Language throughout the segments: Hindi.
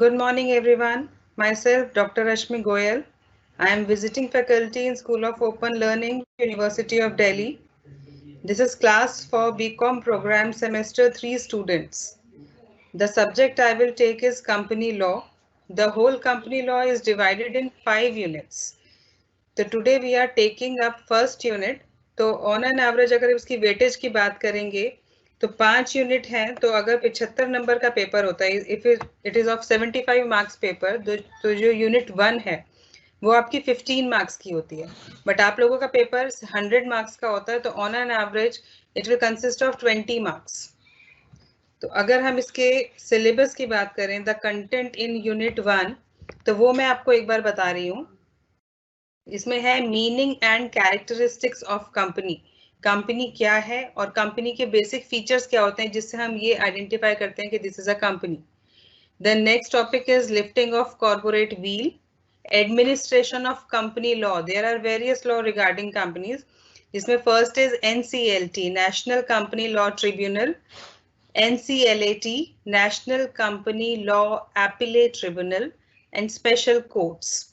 Good morning, everyone. Myself, Dr. Rashmi Goyal. I am visiting faculty in School of Open Learning, University of Delhi. This is class for BCom program semester 3 students. The subject I will take is company law. The whole company law is divided in 5 units. So today we are taking up first unit. तो on an average अगर इसकी weightage की बात करेंगे तो 5 यूनिट हैं, तो अगर 75 नंबर का पेपर होता है, if it is of 75 marks paper, तो जो यूनिट 1 है वो आपकी 15 मार्क्स की होती है, बट आप लोगों का पेपर 100 मार्क्स का होता है, तो on an average it will consist of 20 marks. तो अगर हम इसके सिलेबस की बात करें, द कंटेंट इन यूनिट 1, तो वो मैं आपको एक बार बता रही हूँ। इसमें है meaning and characteristics of company. Company क्या है और कंपनी के बेसिक फीचर्स क्या होते हैं जिससे हम ये आइडेंटिफाई करते हैं कि this is a company. The next topic is lifting of corporate veil, administration of company law. There are various law regarding companies, जिसमें first is NCLT, national company law tribunal, NCLAT, national company law appellate tribunal and special courts.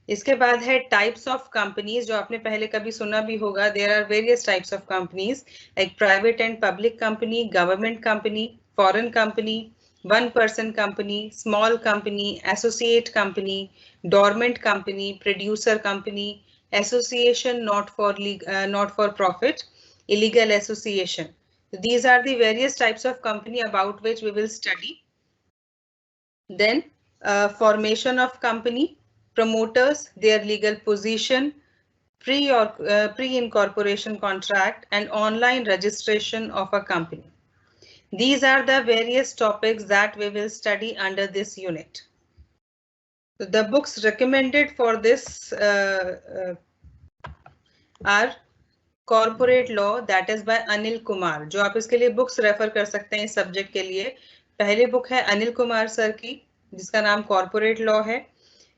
इसके बाद है टाइप्स ऑफ कंपनीज, जो आपने पहले कभी सुना भी होगा। There are various types of companies like private and public company, government company, foreign company, one person company, small company, associate company, dormant company, producer company, association not for profit, illegal association. These are the various types of company about which we will study. Then formation of company, promoters, their legal position, pre-incorporation contract, and online registration of a company. These are the various topics that we will study under this unit. So the books recommended for this are Corporate Law, that is by Anil Kumar. जो आप इसके लिए बुक्स रेफर कर सकते हैं इस सब्जेक्ट के लिए, पहली बुक है अनिल कुमार सर की जिसका नाम कॉर्पोरेट लॉ है।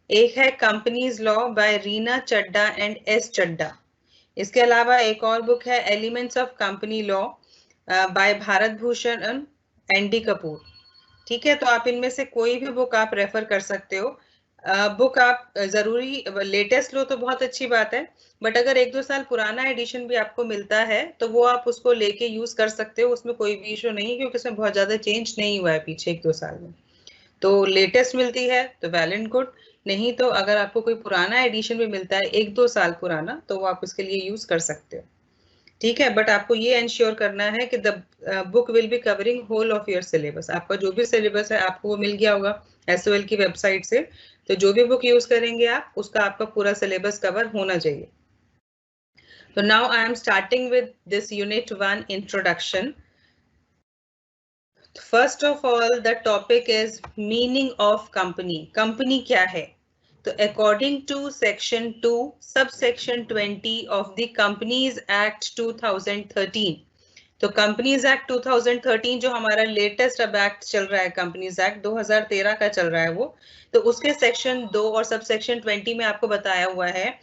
एक है companies law by Reena Chadha and S Chadha. इसके अलावा एक और बुक है elements of company law by Bharat Bhushan and D Kapoor. ठीक है, तो आप इनमें से कोई भी बुक आप रेफर कर सकते हो। बुक आप जरूरी लेटेस्ट लो तो बहुत अच्छी बात है, बट अगर 1-2 साल पुराना एडिशन भी आपको मिलता है तो वो आप उसको लेके यूज कर सकते हो, उसमें कोई भी इशू नहीं, क्योंकि उसमें बहुत ज्यादा चेंज नहीं हुआ है पीछे 1-2 साल में। तो लेटेस्ट मिलती है तो वेल एंड गुड, नहीं तो अगर आपको कोई पुराना एडिशन भी मिलता है 1-2 साल पुराना, तो वो आप उसके लिए यूज कर सकते हो। ठीक है, बट आपको ये इंश्योर करना है कि the book will be covering whole of your syllabus. आपका जो भी सिलेबस है आपको वो मिल गया होगा SOL की वेबसाइट से, तो जो भी बुक यूज करेंगे आप, उसका आपका पूरा सिलेबस कवर होना चाहिए। तो now I am starting with this unit 1 introduction. First of all the topic is meaning of company. Company क्या है? तो according to section 2 sub section 20 of the companies act 2013, तो कंपनीज एक्ट 2013 जो हमारा लेटेस्ट अब एक्ट चल रहा है, कंपनीज एक्ट 2013 का चल रहा है वो, तो उसके सेक्शन 2 और सब सेक्शन 20 में आपको बताया हुआ है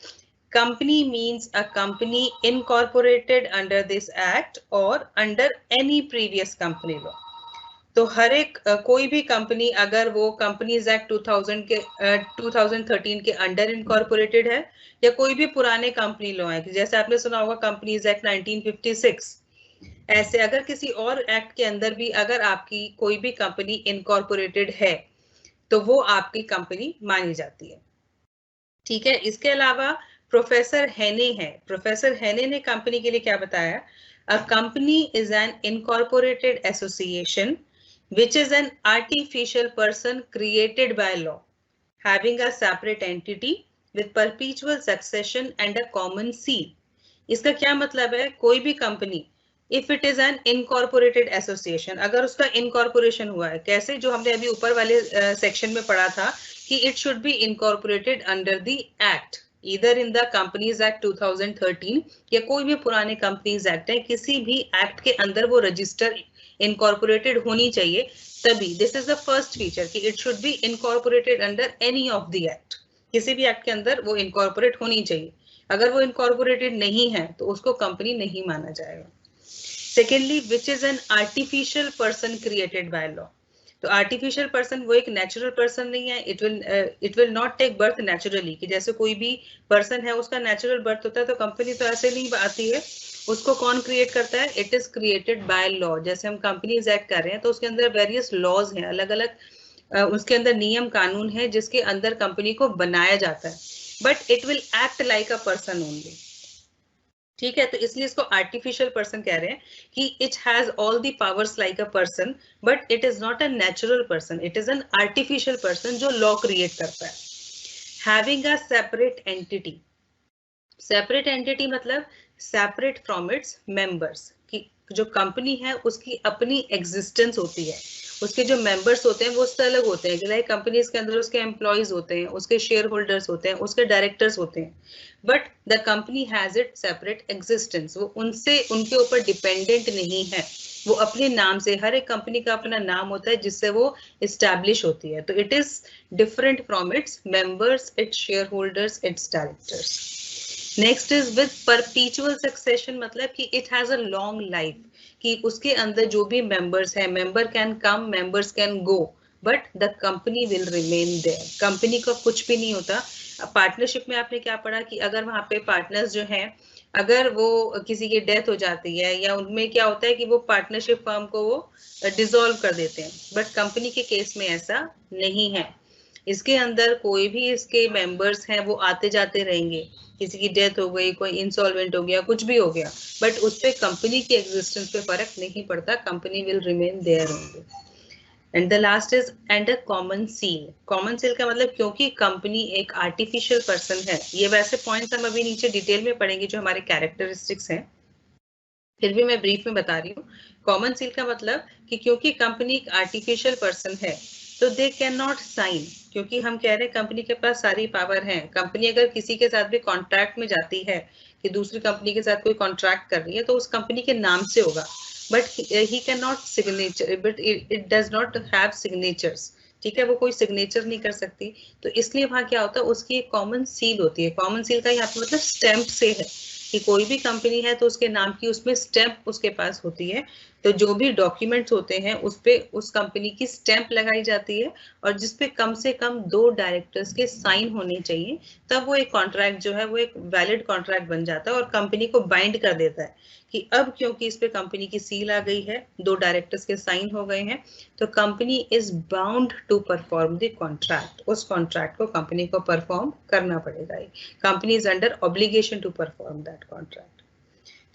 company means a company incorporated under this act और under any previous company law. तो हर एक कोई भी कंपनी अगर वो कंपनीज एक्ट 2013 के अंडर इनकॉर्पोरेटेड है, या कोई भी पुराने कंपनी लॉ है, जैसे आपने सुना होगा कंपनीज एक्ट 1956, ऐसे अगर किसी और एक्ट के अंदर भी अगर आपकी कोई भी कंपनी इनकॉर्पोरेटेड है तो वो आपकी कंपनी मानी जाती है। ठीक है, इसके अलावा प्रोफेसर हेने है। प्रोफेसर हेने ने कंपनी के लिए क्या बताया? A company is an incorporated association which is an artificial person created by law, having a separate entity with perpetual succession and a common seal. इसका क्या मतलब है? कोई भी company if it is an incorporated association, अगर उसका incorporation हुआ है, कैसे? जो हमने अभी ऊपर वाले सेक्शन में पढ़ा था कि it should be incorporated under the act, either in the Companies Act 2013 या कोई भी पुराने कंपनीज एक्ट है, किसी भी एक्ट के अंदर वो रजिस्टर इनकॉर्पोरेटेड होनी चाहिए तभी। This is the first feature कि it should be incorporated under any of the act, किसी भी एक्ट के अंदर वो इनकॉर्पोरेट होनी चाहिए। अगर वो इनकॉर्पोरेटेड नहीं है तो उसको कंपनी नहीं माना जाएगा। Secondly, which is an artificial person created by law. तो आर्टिफिशियल पर्सन वो एक नेचुरल पर्सन नहीं है, it will not take birth naturally, कि जैसे कोई भी पर्सन है उसका नेचुरल बर्थ होता है, तो कंपनी तो ऐसे नहीं आती है, उसको कौन क्रिएट करता है, it is created by law. जैसे हम कंपनीज एक्ट कर रहे हैं तो उसके अंदर वेरियस लॉज हैं, अलग अलग उसके अंदर नियम कानून है जिसके अंदर कंपनी को बनाया जाता है, but it will act like a person only. ठीक है, तो इसलिए इसको आर्टिफिशियल पर्सन कह रहे हैं कि it has all the powers like a person, but it is not a natural person, it is an artificial person जो लॉ क्रिएट करता है। Having a separate entity, separate entity मतलब सेपरेट फ्रॉम इट्स मेंबर्स, कि जो कंपनी है उसकी अपनी एग्जिस्टेंस होती है, उसके जो मेंबर्स होते हैं वो उससे अलग होते हैं, जैसे कंपनीज के अंदर उसके एम्प्लॉयज होते हैं, उसके शेयर होल्डर्स होते हैं, उसके डायरेक्टर्स होते हैं, but the company has it separate existence, वो उनसे उनके ऊपर डिपेंडेंट नहीं है, वो अपने नाम से, हर एक कंपनी का अपना नाम होता है जिससे वो इस्टेब्लिश होती है, तो it is different from its members, its shareholders, its directors. Next is with perpetual succession, मतलब कि it has a long life, कि उसके अंदर जो भी मेंबर्स हैं, member can come, members can go, but the company will remain there, company का कुछ भी नहीं होता। पार्टनरशिप में आपने क्या पढ़ा कि अगर वहां पे पार्टनर्स जो हैं, अगर वो किसी की डेथ हो जाती है या उनमें क्या होता है कि वो पार्टनरशिप फर्म को वो डिसॉल्व कर देते हैं, बट कंपनी के केस में ऐसा नहीं है, इसके अंदर कोई भी इसके मेंबर्स हैं वो आते जाते रहेंगे, किसी की डेथ हो गई, कोई इंसॉल्वेंट हो गया, कुछ भी हो गया, बट उस पे कंपनी की एग्जिस्टेंस पे फर्क नहीं पड़ता, company will remain there only. And the last is and a common seal, common seal का मतलब क्योंकि कंपनी एक आर्टिफिशियल पर्सन है, ये वैसे पॉइंट्स हम अभी नीचे डिटेल में पढ़ेंगे जो हमारे कैरेक्टरिस्टिक्स हैं, फिर भी मैं ब्रीफ में बता रही हूँ। कॉमन सील का मतलब कि क्योंकि कंपनी एक आर्टिफिशियल पर्सन है तो दे कैन नॉट साइन, क्योंकि हम कह रहे हैं कंपनी के पास सारी पावर है, कंपनी अगर किसी के साथ भी कॉन्ट्रैक्ट में जाती है कि दूसरी कंपनी के साथ कोई कॉन्ट्रैक्ट कर रही है तो उस कंपनी के नाम से होगा, but he can not signature, but it does not have signatures, ठीक है, वो कोई सिग्नेचर नहीं कर सकती, तो इसलिए वहां क्या होता है, उसकी एक कॉमन सील होती है, कॉमन सील का यहाँ पे मतलब स्टैंप से है कि कोई भी कंपनी है तो उसके नाम की उसमें स्टैंप उसके पास होती है, तो जो भी डॉक्यूमेंट्स होते हैं उस पे उस कंपनी की स्टैंप लगाई जाती है और जिसपे कम से कम 2 डायरेक्टर्स के साइन होने चाहिए, तब वो एक कॉन्ट्रैक्ट जो है वो एक वैलिड कॉन्ट्रैक्ट बन जाता है और कंपनी को बाइंड कर देता है कि अब क्योंकि इस पे कंपनी की सील आ गई है, 2 डायरेक्टर्स के साइन हो गए हैं, तो company is bound to perform the contract, उस कॉन्ट्रैक्ट को कंपनी को परफॉर्म करना पड़ेगा, company is under obligation to perform that contract.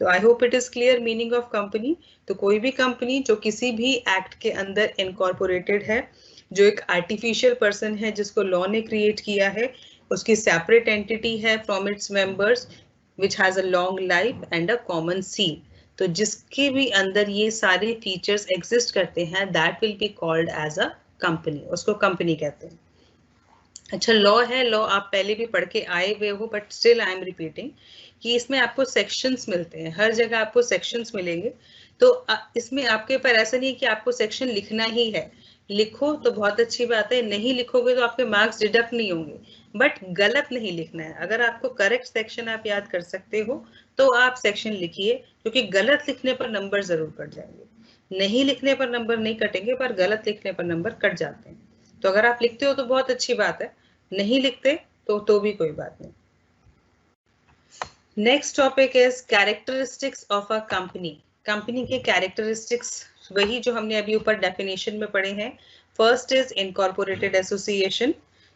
तो I hope it is clear meaning of company. तो कोई भी कंपनी जो किसी भी एक्ट के अंदर इनकॉर्पोरेटेड है, जो एक आर्टिफिशियल पर्सन है जिसको लॉ ने क्रिएट किया है, उसकी सेपरेट एंटिटी है from its members, which has a long life and a common seal, तो जिसके भी अंदर ये सारे फीचर्स एग्जिस्ट करते हैं, that will be called as a company, उसको कंपनी कहते हैं। अच्छा, लॉ है, लॉ आप पहले भी पढ़ के आए हुए हो, but still I am repeating कि इसमें आपको सेक्शंस मिलते हैं, हर जगह आपको सेक्शंस मिलेंगे, तो इसमें आपके ऊपर ऐसा नहीं है कि आपको सेक्शन लिखना ही है, लिखो तो बहुत अच्छी बात है, नहीं लिखोगे तो आपके मार्क्स डिडक्ट नहीं होंगे, बट गलत नहीं लिखना है, अगर आपको करेक्ट सेक्शन आप याद कर सकते हो तो आप सेक्शन लिखिए, क्योंकि गलत लिखने पर नंबर जरूर कट जाएंगे, नहीं लिखने पर नंबर नहीं कटेंगे पर गलत लिखने पर नंबर कट जाते हैं, तो अगर आप लिखते हो तो बहुत अच्छी बात है, नहीं लिखते तो भी कोई बात नहीं। Next topic is characteristics of a company, company के कैरेक्टरिस्टिक्स वही जो हमने अभी ऊपर डेफिनेशन में पढ़े हैं। First is incorporated association,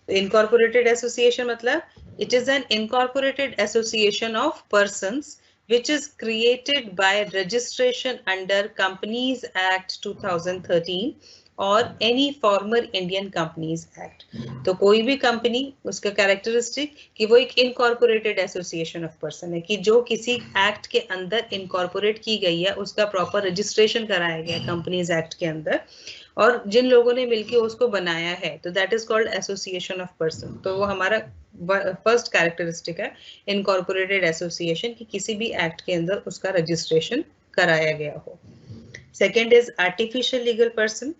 incorporated association मतलब it is an incorporated association of persons which is created by registration under Companies Act 2013 और any former Indian companies act. तो कोई भी कंपनी, उसका कैरेक्टरिस्टिक कि वो एक इनकॉर्पोरेटेड एसोसिएशन ऑफ पर्सन है, कि जो किसी एक्ट के अंदर इनकॉर्पोरेट की गई है, उसका प्रॉपर रजिस्ट्रेशन कराया गया कंपनीज एक्ट के अंदर, और जिन लोगों ने मिलकर उसको बनाया है, तो that is called association of person. तो वो हमारा फर्स्ट कैरेक्टरिस्टिक है इनकॉर्पोरेटेड एसोसिएशन, कि किसी भी एक्ट के अंदर उसका रजिस्ट्रेशन कराया गया हो। Second is artificial legal person,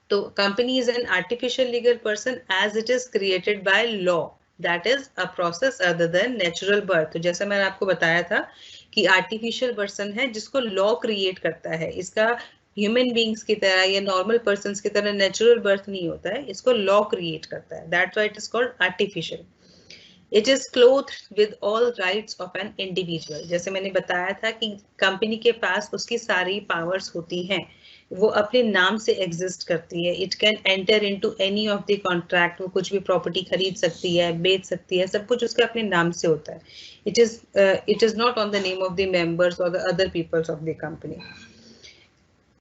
तो company is an artificial legal person as it is created by law, that is a process other than natural birth. तो जैसा मैंने आपको बताया था कि आर्टिफिशियल पर्सन है जिसको लॉ क्रिएट करता है, इसका ह्यूमन बींग्स की तरह या नॉर्मल पर्सन की तरह नेचुरल बर्थ नहीं होता है, इसको लॉ क्रिएट करता है, that's why it is called artificial. It is clothed with all rights of an individual. जैसे मैंने बताया था कि कंपनी के पास उसकी सारी पावर्स होती हैं, वो अपने नाम से एग्जिस्ट करती है। It can enter into any of the contract, वो कुछ भी प्रॉपर्टी खरीद सकती है, बेच सकती है, सब कुछ उसके अपने नाम से होता है। It is not on the name of the members और the other peoples of the company.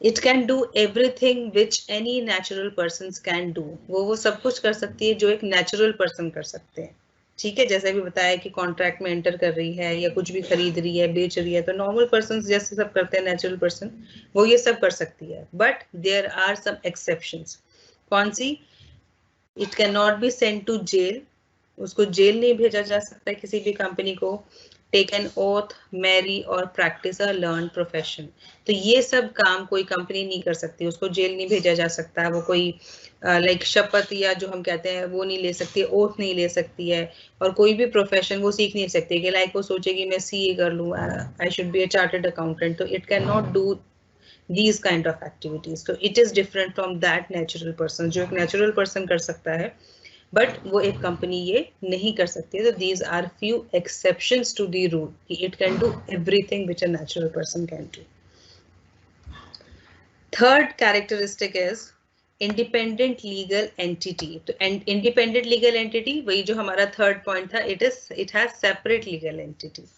It can do everything which any natural person can do, वो सब कुछ कर सकती है जो एक नेचुरल पर्सन कर सकते हैं। ठीक है, जैसे भी बताया कि कॉन्ट्रैक्ट में एंटर कर रही है या कुछ भी खरीद रही है, बेच रही है, तो नॉर्मल पर्सन जैसे सब करते हैं नेचुरल पर्सन, वो ये सब कर सकती है। But there are some exceptions. कौन सी? It can not be sent to jail, उसको जेल नहीं भेजा जा सकता है किसी भी कंपनी को। टेक एन ओथ, मैरी और प्रैक्टिस अ लर्न प्रोफेशन, तो ये सब काम कोई कंपनी नहीं कर सकती, उसको जेल नहीं भेजा जा सकता है, वो कोई लाइक शपथ या जो हम कहते हैं वो नहीं ले सकती है, ओथ नहीं ले सकती है, और कोई भी प्रोफेशन वो सीख नहीं सकती कि लाइक वो सोचेगी मैं सीए कर लूँ, I should be a chartered accountant, तो it can not do these kind of activities. So it is different from that natural person, जो एक natural person कर सकता है, but वो एक company ये नहीं कर सकती है। So these are few exceptions to the rule कि it can do everything which a natural person can do. Third characteristic is independent legal entity. तो independent legal entity वही जो हमारा third point था, it has separate legal entity.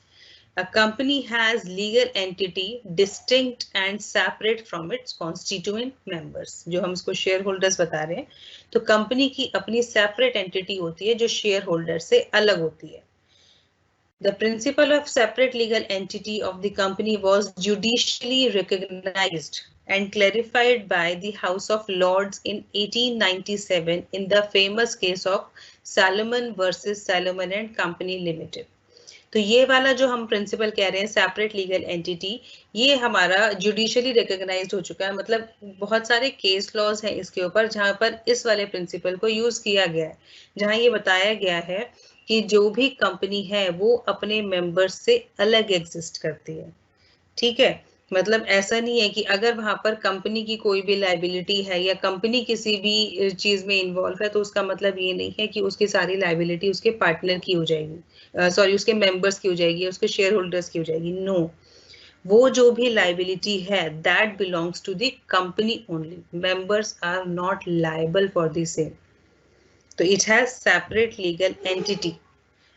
A company has legal entity distinct and separate from its constituent members. जो हम इसको शेयर होल्डर्स बता रहे हैं, तो कंपनी की अपनी सेपरेट एंटिटी होती है जो शेयर होल्डर से अलग होती है। The principle of separate legal entity of the company was judicially recognized and clarified by the House of Lords in 1897 in the famous case of Salomon versus Salomon and Company Limited. तो ये वाला जो हम प्रिंसिपल कह रहे हैं सेपरेट लीगल एंटिटी, ये हमारा जुडिशियली रिकॉग्नाइज्ड हो चुका है। मतलब बहुत सारे केस लॉज हैं इसके ऊपर जहां पर इस वाले प्रिंसिपल को यूज किया गया है, जहां ये बताया गया है कि जो भी कंपनी है वो अपने मेंबर्स से अलग एग्जिस्ट करती है। ठीक है, मतलब ऐसा नहीं है कि अगर वहां पर कंपनी की कोई भी लायबिलिटी है या कंपनी किसी भी चीज में इन्वॉल्व है, तो उसका मतलब ये नहीं है कि उसकी सारी लायबिलिटी उसके पार्टनर की हो जाएगी, सॉरी उसके मेंबर्स की हो जाएगी, उसके शेयर होल्डर्स की हो जाएगी। नो, वो जो भी लायबिलिटी है that belongs to the company only, members are not liable for the same. तो it has separate legal entity.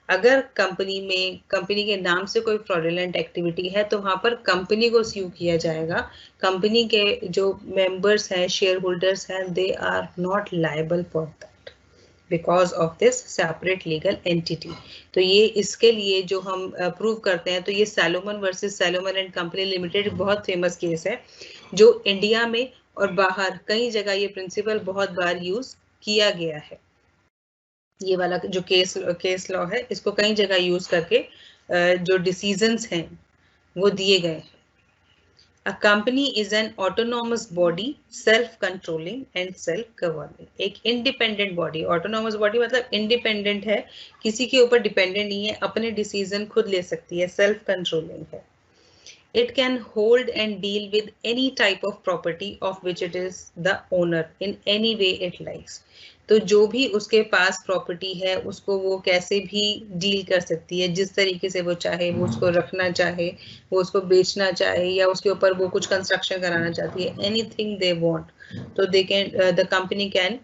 अगर कंपनी के नाम से कोई फ्रॉडुलेंट एक्टिविटी है तो वहां पर कंपनी को स्यू किया जाएगा। कंपनी के जो मेंबर्स हैं, शेयर होल्डर्स हैं, they are not liable for that because of this separate legal entity. तो ये इसके लिए जो हम प्रूव करते हैं, तो ये Salomon versus Salomon and company limited बहुत फेमस केस है, जो इंडिया में और बाहर कई जगह ये प्रिंसिपल बहुत बार यूज किया गया है। ये वाला जो केस लॉ है, इसको कई जगह यूज करके जो डिसीजंस हैं वो दिए गए हैं। A company is an autonomous body, self-controlling and self-governing. एक independent body, autonomous body मतलब independent है, किसी के ऊपर dependent नहीं है, अपने decision खुद ले सकती है, self-controlling है। It can hold and deal with any type of property of which it is the owner in any way it likes. तो जो भी उसके पास प्रॉपर्टी है उसको वो कैसे भी डील कर सकती है, जिस तरीके से वो चाहे, वो उसको रखना चाहे, वो उसको बेचना चाहे, या उसके ऊपर वो कुछ कंस्ट्रक्शन कराना चाहती है, एनीथिंग दे वांट, तो they can the company can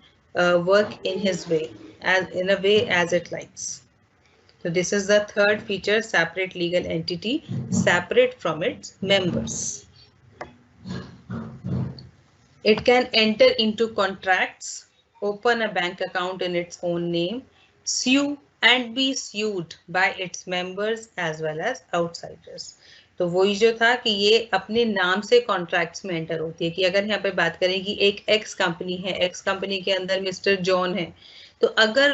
work in his way, as in a way as it likes. So this is the third feature, separate legal entity, separate from its members. It can enter into contracts, open a bank account in its own name, sue and be sued by its members as well as outsiders. तो वही जो था कि ये अपने नाम से कॉन्ट्रैक्ट्स में एंटर होती है, कि अगर यहाँ पे बात करें कि एक एक्स कंपनी है, एक्स कंपनी के अंदर मिस्टर जॉन है, तो अगर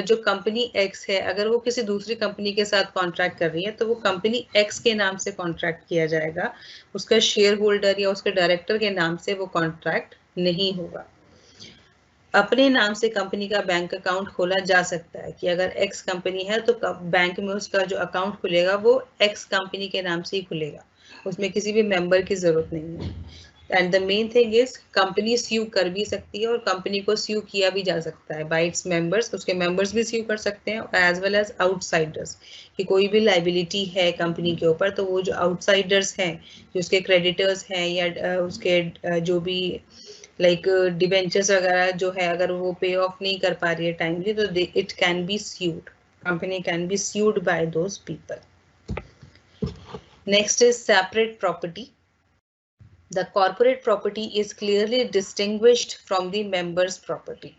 जो कंपनी एक्स है अगर वो किसी दूसरी कंपनी के साथ कॉन्ट्रैक्ट कर रही है, तो वो कंपनी एक्स के नाम से कॉन्ट्रैक्ट किया जाएगा, उसका शेयर होल्डर या उसके डायरेक्टर के नाम से वो कॉन्ट्रैक्ट नहीं होगा। अपने नाम से कंपनी का बैंक अकाउंट खोला जा सकता है, कि अगर एक्स कंपनी है तो बैंक में उसका जो अकाउंट खुलेगा वो एक्स कंपनी के नाम से ही खुलेगा, उसमें किसी भी मेंबर की जरूरत नहीं है। And the main thing is company sue कर भी सकती है और कंपनी को स्यू किया भी जा सकता है बाय इट्स मेंबर्स, उसके मेंबर्स भी स्यू कर सकते हैं एज वेल एज आउटसाइडर्स, कि कोई भी लाइबिलिटी है कंपनी के ऊपर तो वो जो आउटसाइडर्स हैं, जो उसके क्रेडिटर्स हैं या उसके जो भी लाइक डिबेंचर्स वगैरह जो है, अगर वो पे ऑफ नहीं कर पा रही है टाइमली तो it can be sued, company can be sued by those people. Next is separate property. The corporate property is clearly distinguished from the members' property.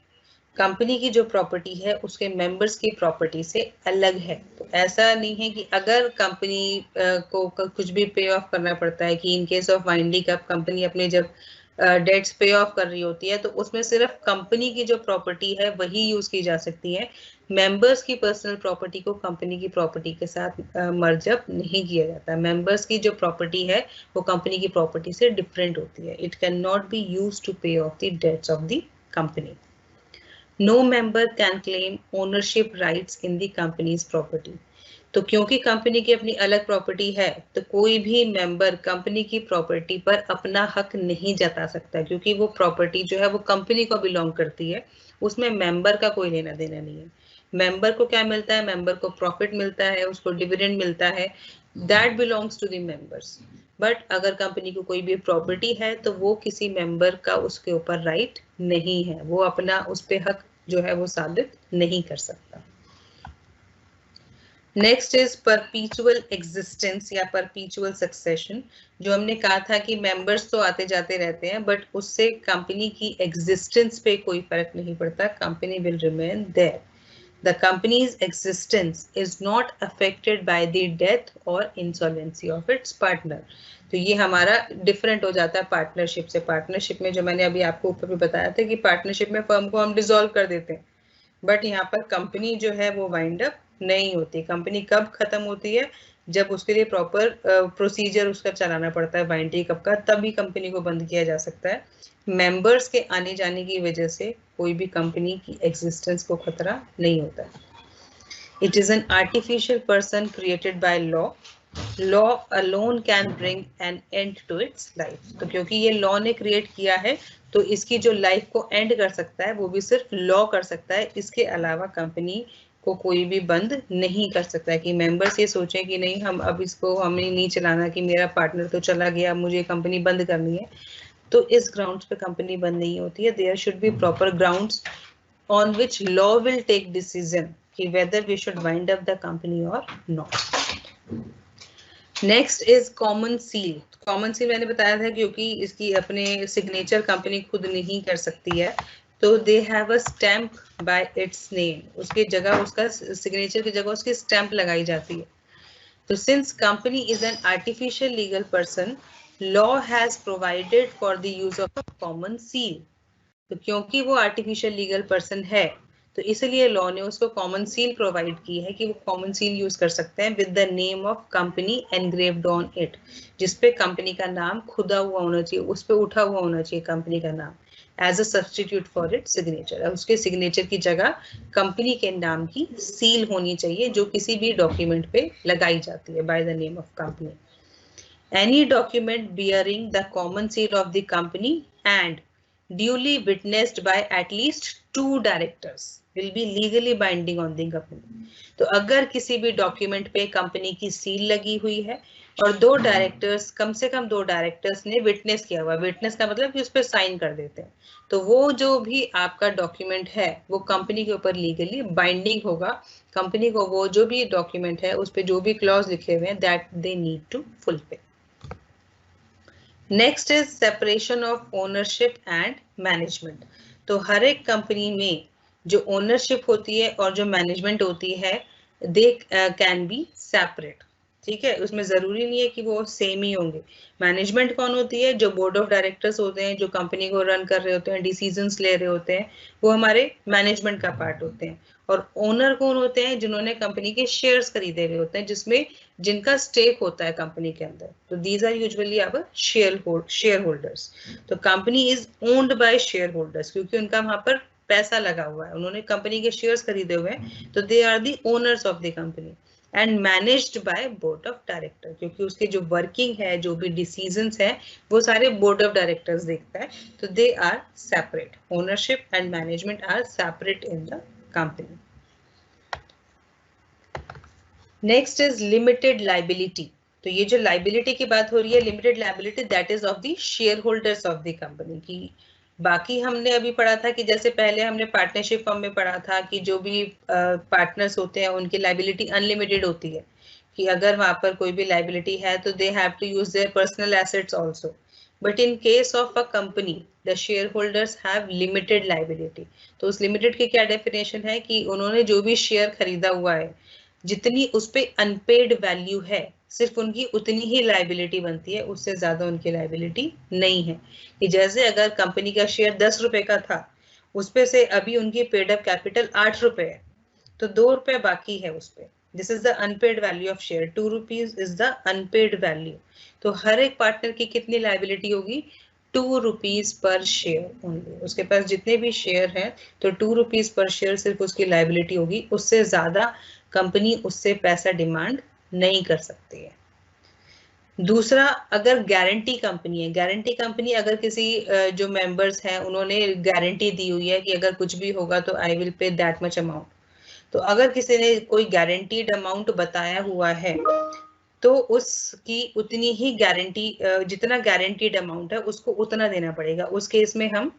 Company की जो प्रॉपर्टी है उसके मेंबर्स की प्रॉपर्टी से अलग है। तो ऐसा नहीं है कि अगर कंपनी को कुछ भी पे ऑफ करना पड़ता है, कि इन case of winding up company अपने जब डेट्स पे ऑफ कर रही होती है तो उसमें सिर्फ कंपनी की जो प्रॉपर्टी है वही यूज की जा सकती है, मेंबर्स की पर्सनल प्रॉपर्टी को कंपनी की प्रॉपर्टी के साथ मर्ज अप नहीं किया जाता। मेंबर्स की जो प्रॉपर्टी है वो कंपनी की प्रॉपर्टी से डिफरेंट होती है। It can not be used to pay off the debts of the company. No member can claim ownership rights in the company's property. तो क्योंकि कंपनी की अपनी अलग प्रॉपर्टी है तो कोई भी मेंबर कंपनी की प्रॉपर्टी पर अपना हक नहीं जता सकता, क्योंकि वो प्रॉपर्टी जो है वो कंपनी को बिलोंग करती है, उसमें मेंबर का कोई लेना देना नहीं है। मेंबर को क्या मिलता है? मेंबर को प्रॉफिट मिलता है, उसको डिविडेंड मिलता है, that belongs to the members. But अगर कंपनी को कोई भी प्रॉपर्टी है तो वो किसी मेंबर का उसके ऊपर राइट नहीं है, वो अपना उस पे हक जो है वो साबित नहीं कर सकता। नेक्स्ट इज परपीचुअल एग्जिस्टेंस या परपीचुअल सक्सेशन। जो हमने कहा था कि मेंबर्स तो आते जाते रहते हैं बट उससे कंपनी की एग्जिस्टेंस पे कोई फर्क नहीं पड़ता, company will remain there. The company's existence is not affected by the death or insolvency of its partner. तो ये हमारा डिफरेंट हो जाता है पार्टनरशिप से। पार्टनरशिप में जो मैंने अभी आपको ऊपर भी बताया था कि पार्टनरशिप में फर्म को हम डिसॉल्व कर देते हैं, बट यहाँ पर कंपनी जो है वो वाइंड अप नहीं होती। कंपनी कब खत्म होती है? जब उसके लिए प्रॉपर प्रोसीजर उसका चलाना पड़ता है वाइंडिंग अप का, तभी कंपनी को बंद किया जा सकता है। मेंबर्स के आने जाने की वजह से कोई भी कंपनी की एग्जिस्टेंस को खतरा नहीं होता है। It is an artificial person created by law. Law alone can bring an end to its life. तो क्योंकि ये लॉ ने क्रिएट किया है तो इसकी जो लाइफ को एंड कर सकता है वो भी सिर्फ लॉ कर सकता है, इसके अलावा कंपनी को कोई भी बंद नहीं कर सकता है। कि मेंबर्स ये सोचें कि नहीं हम अब इसको हमें नहीं चलाना, कि मेरा पार्टनर तो चला गया, मुझे कंपनी बंद करनी है, तो इस ग्राउंड्स पे कंपनी बंद नहीं होती है। There should be proper grounds on which law will take decision कि whether we should wind up the company और नॉट। Next is common seal. Common seal मैंने बताया था क्योंकि इसकी अपने सिग्नेचर कंपनी खुद नहीं कर सकती है, तो they have a stamp bye it's name. उसकी जगह उसका सिग्नेचर की जगह उसकी स्टैम्प लगाई जाती है। तो since company is an artificial legal person, law has provided for the use of a common seal. तो क्योंकि वो आर्टिफिशियल लीगल पर्सन है तो इसलिए लॉ ने उसको कॉमन सील प्रोवाइड की है कि वो कॉमन सील यूज कर सकते हैं with the name of company engraved on it, जिसपे कंपनी का नाम खुदा हुआ होना चाहिए, उस पे उठा हुआ होना चाहिए कंपनी का नाम, as a substitute for it signature. उसके सिग्नेचर की जगह कंपनी के नाम की सील होनी चाहिए जो किसी भी डॉक्यूमेंट पे लगाई जाती है by the name of company. Any document bearing the common seal of the company and duly witnessed by at least 2 directors will be legally binding on the company. तो अगर किसी भी डॉक्यूमेंट पे कंपनी की सील लगी हुई है और 2 डायरेक्टर्स, कम से कम 2 डायरेक्टर्स ने विटनेस किया हुआ, विटनेस का मतलब कि उस पर साइन कर देते हैं, तो वो जो भी आपका डॉक्यूमेंट है वो कंपनी के ऊपर लीगली बाइंडिंग होगा। कंपनी को वो जो भी डॉक्यूमेंट है उस पर जो भी क्लॉज लिखे हुए हैं that they need to fulfil. Next is separation of ownership and management. तो हर एक कंपनी में जो ओनरशिप होती है और जो मैनेजमेंट होती है दे कैन बी सेपरेट। ठीक है, उसमें जरूरी नहीं है कि वो सेम ही होंगे। मैनेजमेंट कौन होती है? जो बोर्ड ऑफ डायरेक्टर्स होते हैं, जो कंपनी को रन कर रहे होते हैं, डिसीजंस ले रहे होते हैं, वो हमारे मैनेजमेंट का पार्ट होते हैं। और ओनर कौन होते हैं? जिन्होंने कंपनी के शेयर्स खरीदे हुए होते हैं, जिसमें जिनका स्टेक होता है कंपनी के अंदर, तो these are usually our share holders. तो company is owned by share holders क्योंकि उनका वहां पर पैसा लगा हुआ है, उन्होंने कंपनी के शेयर्स खरीदे हुए हैं, तो they are the owners of the company. And managed by board of director, क्योंकि उसके जो वर्किंग है, जो भी डिसीजंस है, वो सारे बोर्ड ऑफ डायरेक्टर्स देखता है. तो they are separate. Ownership and management are separate in the company. Next is limited liability. तो ये जो लाइबिलिटी की बात हो रही है, limited liability, that is of the share holders of the company की. बाकी हमने अभी पढ़ा था कि जैसे पहले हमने पार्टनरशिप फॉर्म में पढ़ा था कि जो भी पार्टनर्स होते हैं उनकी लाइबिलिटी अनलिमिटेड होती है, कि अगर वहां पर कोई भी लाइबिलिटी है तो they have to use their personal assets also. But in case of a company the share holders have limited liability. तो उस लिमिटेड की क्या डेफिनेशन है कि उन्होंने जो भी शेयर खरीदा हुआ है, जितनी उस पे अनपेड वैल्यू है, सिर्फ उनकी उतनी ही लाइबिलिटी बनती है, उससे ज्यादा उनकी लाइबिलिटी नहीं है. कि जैसे अगर कंपनी का शेयर 10 रुपए का था, उसपे से अभी उनकी पेड अप कैपिटल 8 रुपए है, तो 2 रुपए बाकी है उस पे. This is the unpaid value of share. 2 rupees is the unpaid value. तो हर एक पार्टनर की कितनी लाइबिलिटी होगी? 2 रुपीज पर शेयर ओनली. उसके पास जितने भी शेयर हैं, तो 2 रुपीज पर शेयर सिर्फ उसकी लाइबिलिटी होगी. उससे ज्यादा कंपनी उससे पैसा डिमांड नहीं कर सकती है. दूसरा, अगर गारंटी कंपनी है, गारंटी कंपनी अगर किसी जो मेंबर्स हैं उन्होंने गारंटी दी हुई है कि अगर कुछ भी होगा तो I will pay that much amount. तो अगर किसी ने कोई गारंटीड अमाउंट बताया हुआ है, तो उसकी उतनी ही गारंटी, जितना गारंटीड अमाउंट है उसको उतना देना पड़ेगा. उस केस में हम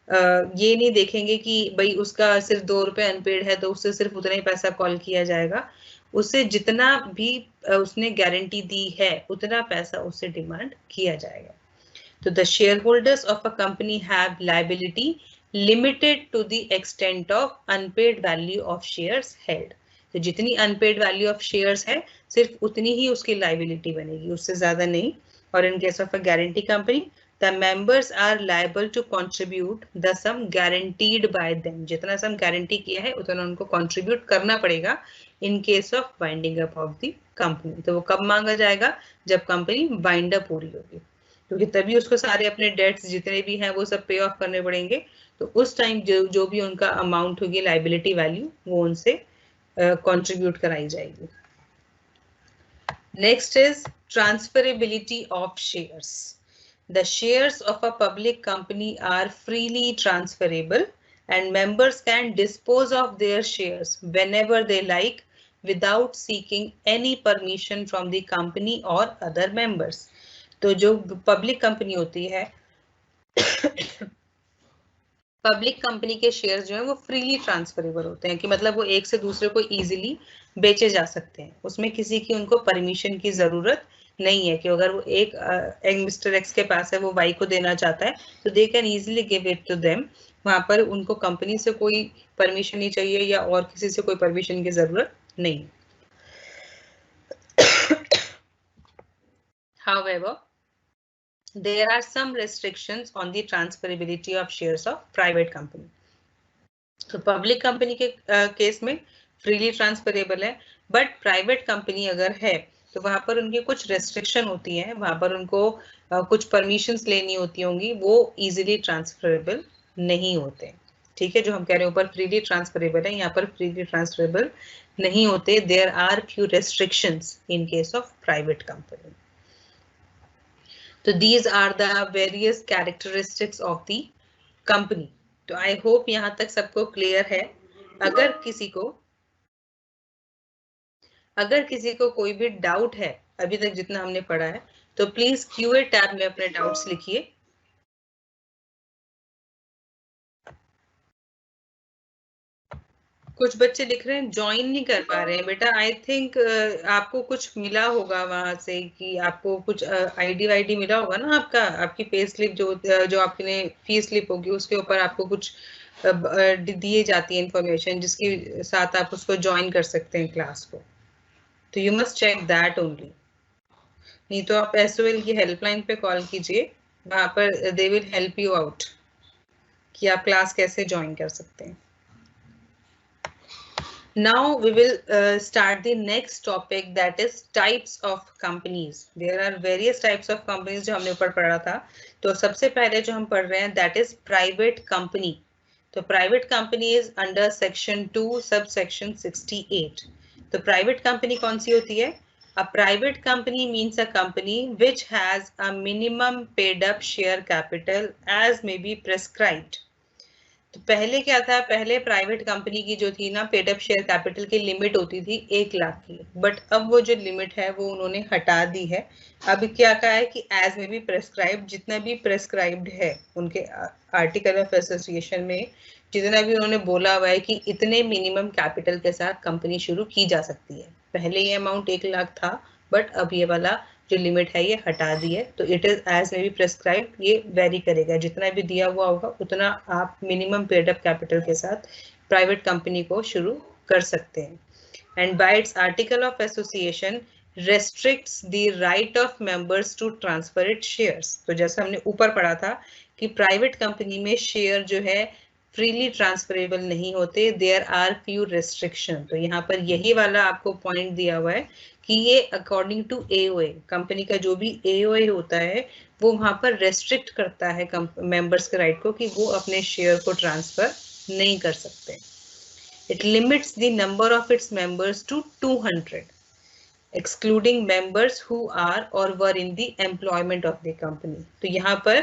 ये नहीं देखेंगे कि भाई उसका सिर्फ 2 रुपए अनपेड है तो उससे सिर्फ उतना ही पैसा कॉल किया जाएगा. उससे जितना भी उसने गारंटी दी है उतना पैसा उससे डिमांड किया जाएगा. तो the share holders of a company have liability limited to the extent of unpaid value of shares held. तो जितनी अनपेड वैल्यू ऑफ शेयर्स है, सिर्फ उतनी ही उसकी लायबिलिटी बनेगी, उससे ज्यादा नहीं. और इन case of a guarantee company, the members are liable to contribute the sum guaranteed by them. जितना sum guarantee किया है उतना उनको contribute करना पड़ेगा in case of winding up of the company. तो वो कब मांगा जाएगा? जब कंपनी वाइंड अप पूरी होगी, क्योंकि तभी उसको सारे अपने डेट्स जितने भी हैं वो सब पे ऑफ करने पड़ेंगे. तो उस टाइम जो भी उनका अमाउंट होगी, लाइबिलिटी वैल्यू, वो उनसे कंट्रीब्यूट कराई जाएगी. Next is transferability of shares. The shares of a public company are freely transferable and members can dispose of their shares whenever they like without seeking any permission from the company or other members. तो जो public company होती है, पब्लिक कंपनी के शेयर्स जो है वो फ्रीली ट्रांसफरेबल होते हैं, कि मतलब वो एक से दूसरे को इजीली बेचे जा सकते हैं. उसमें किसी की उनको परमिशन की जरूरत नहीं है कि अगर वो एक मिस्टर एक्स के पास है, वो वाई को देना चाहता है, तो they can easily give it to them. वहां पर उनको कंपनी से कोई परमिशन नहीं चाहिए या और किसी से कोई परमिशन की जरूरत नहीं. However, there are some restrictions on the transferability of shares of private company. तो पब्लिक कंपनी के केस में फ्रीली ट्रांसफरेबल है, बट प्राइवेट कंपनी अगर है तो वहां पर उनकी कुछ रेस्ट्रिक्शन होती है, वहां पर उनको कुछ परमिशंस लेनी होती होंगी, वो इजीली ट्रांसफरेबल नहीं होते. ठीक है, जो हम कह रहे हैं ऊपर फ्रीली ट्रांसफरेबल है, यहाँ पर फ्रीली ट्रांसफरेबल नहीं होते. There are few restrictions in case of private company. तो these are the various characteristics of the company. तो आई होप यहाँ तक सबको क्लियर है. अगर किसी को कोई भी डाउट है अभी तक जितना हमने पढ़ा है, तो प्लीज क्यूए टैब में अपने डाउट्स लिखिए. कुछ बच्चे लिख रहे हैं ज्वाइन नहीं कर पा रहे हैं. बेटा आई थिंक आपको कुछ मिला होगा वहां से, कि आपको कुछ आईडी वाईडी मिला होगा ना आपका, आपकी पे स्लिप जो आपने फी स्लिप होगी उसके ऊपर आपको कुछ दिए जाती है इंफॉर्मेशन, जिसके साथ आप उसको ज्वाइन कर सकते हैं क्लास को. तो you must check that only. नहीं तो आप एसओएल की हेल्पलाइन पे कॉल कीजिए, वहां पर they will help you out कि आप क्लास कैसे ज्वाइन कर सकते हैं. Now we will start the next topic, that is types of companies. There are various types of companies जो हमने ऊपर पढ़ा था. तो सबसे पहले जो हम पढ़ रहे हैं that is private company. तो private company is under section 2 subsection 68. तो प्राइवेट कंपनी कौन सी होती है? A private company means a company which has a minimum paid up share capital as may be prescribed. तो पहले क्या था, पहले प्राइवेट कंपनी की जो थी ना पेड अप शेयर कैपिटल की लिमिट होती थी 1 लाख की, बट अब वो जो लिमिट है वो उन्होंने हटा दी है। अब क्या कहा है कि एज में भी प्रेस्क्राइब, जितना भी प्रेस्क्राइब्ड है उनके आर्टिकल ऑफ एसोसिएशन में, जितना भी उन्होंने बोला हुआ है कि इतने मिनिमम कैपिटल के साथ कंपनी शुरू की जा सकती है। पहले ये अमाउंट 1 लाख था, बट अब ये वाला जो लिमिट है ये हटा दी है। तो it is as may be prescribe, ये वेरी करेगा, जितना भी दिया हुआ होगा उतना आप मिनिमम पेड अप कैपिटल के साथ प्राइवेट कंपनी को शुरू कर सकते हैं। And bye it's article of association restricts the right of members to transfer its shares। तो जैसा हमने ऊपर पढ़ा था कि प्राइवेट कंपनी में शेयर जो है फ्रीली ट्रांसफरेबल नहीं होते, देयर आर फ्यू रेस्ट्रिक्शन। तो यहाँ पर यही वाला आपको पॉइंट दिया हुआ है कि ये अकॉर्डिंग टू एओए, कंपनी का जो भी एओए होता है वो वहां पर रेस्ट्रिक्ट करता है मेंबर्स के राइट को कि वो अपने शेयर को ट्रांसफर नहीं कर सकते। It limits the number of its members to 200 excluding members who are or were in the employment of the company। तो यहाँ पर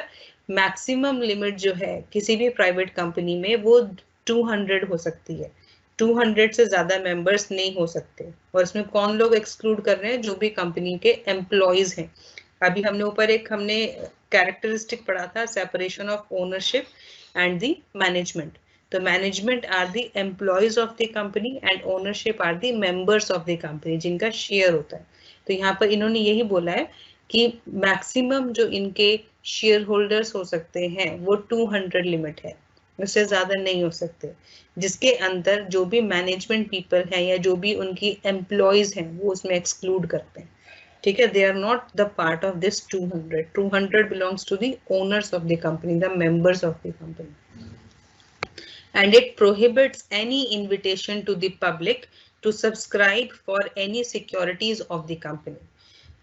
मैक्सिमम लिमिट जो है किसी भी प्राइवेट कंपनी में वो 200 हो सकती है, 200 से ज्यादा मेंबर्स नहीं हो सकते। और इसमें कौन लोग एक्सक्लूड कर रहे हैं? जो भी कंपनी के एम्प्लॉयज हैं। अभी हमने ऊपर हमने कैरेक्टरिस्टिक पढ़ा था, separation of ownership and the management. तो management are the employees of the company and ownership are the members of the company, जिनका शेयर होता है। तो यहाँ पर इन्होंने यही बोला है कि मैक्सिमम जो इनके शेयर होल्डर्स हो सकते हैं वो 200 लिमिट है, उससे ज्यादा नहीं हो सकते, जिसके अंदर जो भी मैनेजमेंट पीपल हैं या जो भी उनकी एम्प्लॉयज हैं वो उसमें एक्सक्लूड करते हैं। ठीक है, they are not the part of this 200। 200 belongs to the owners of the company, the members of the company. And it prohibits any invitation to the public to subscribe for any securities of the company।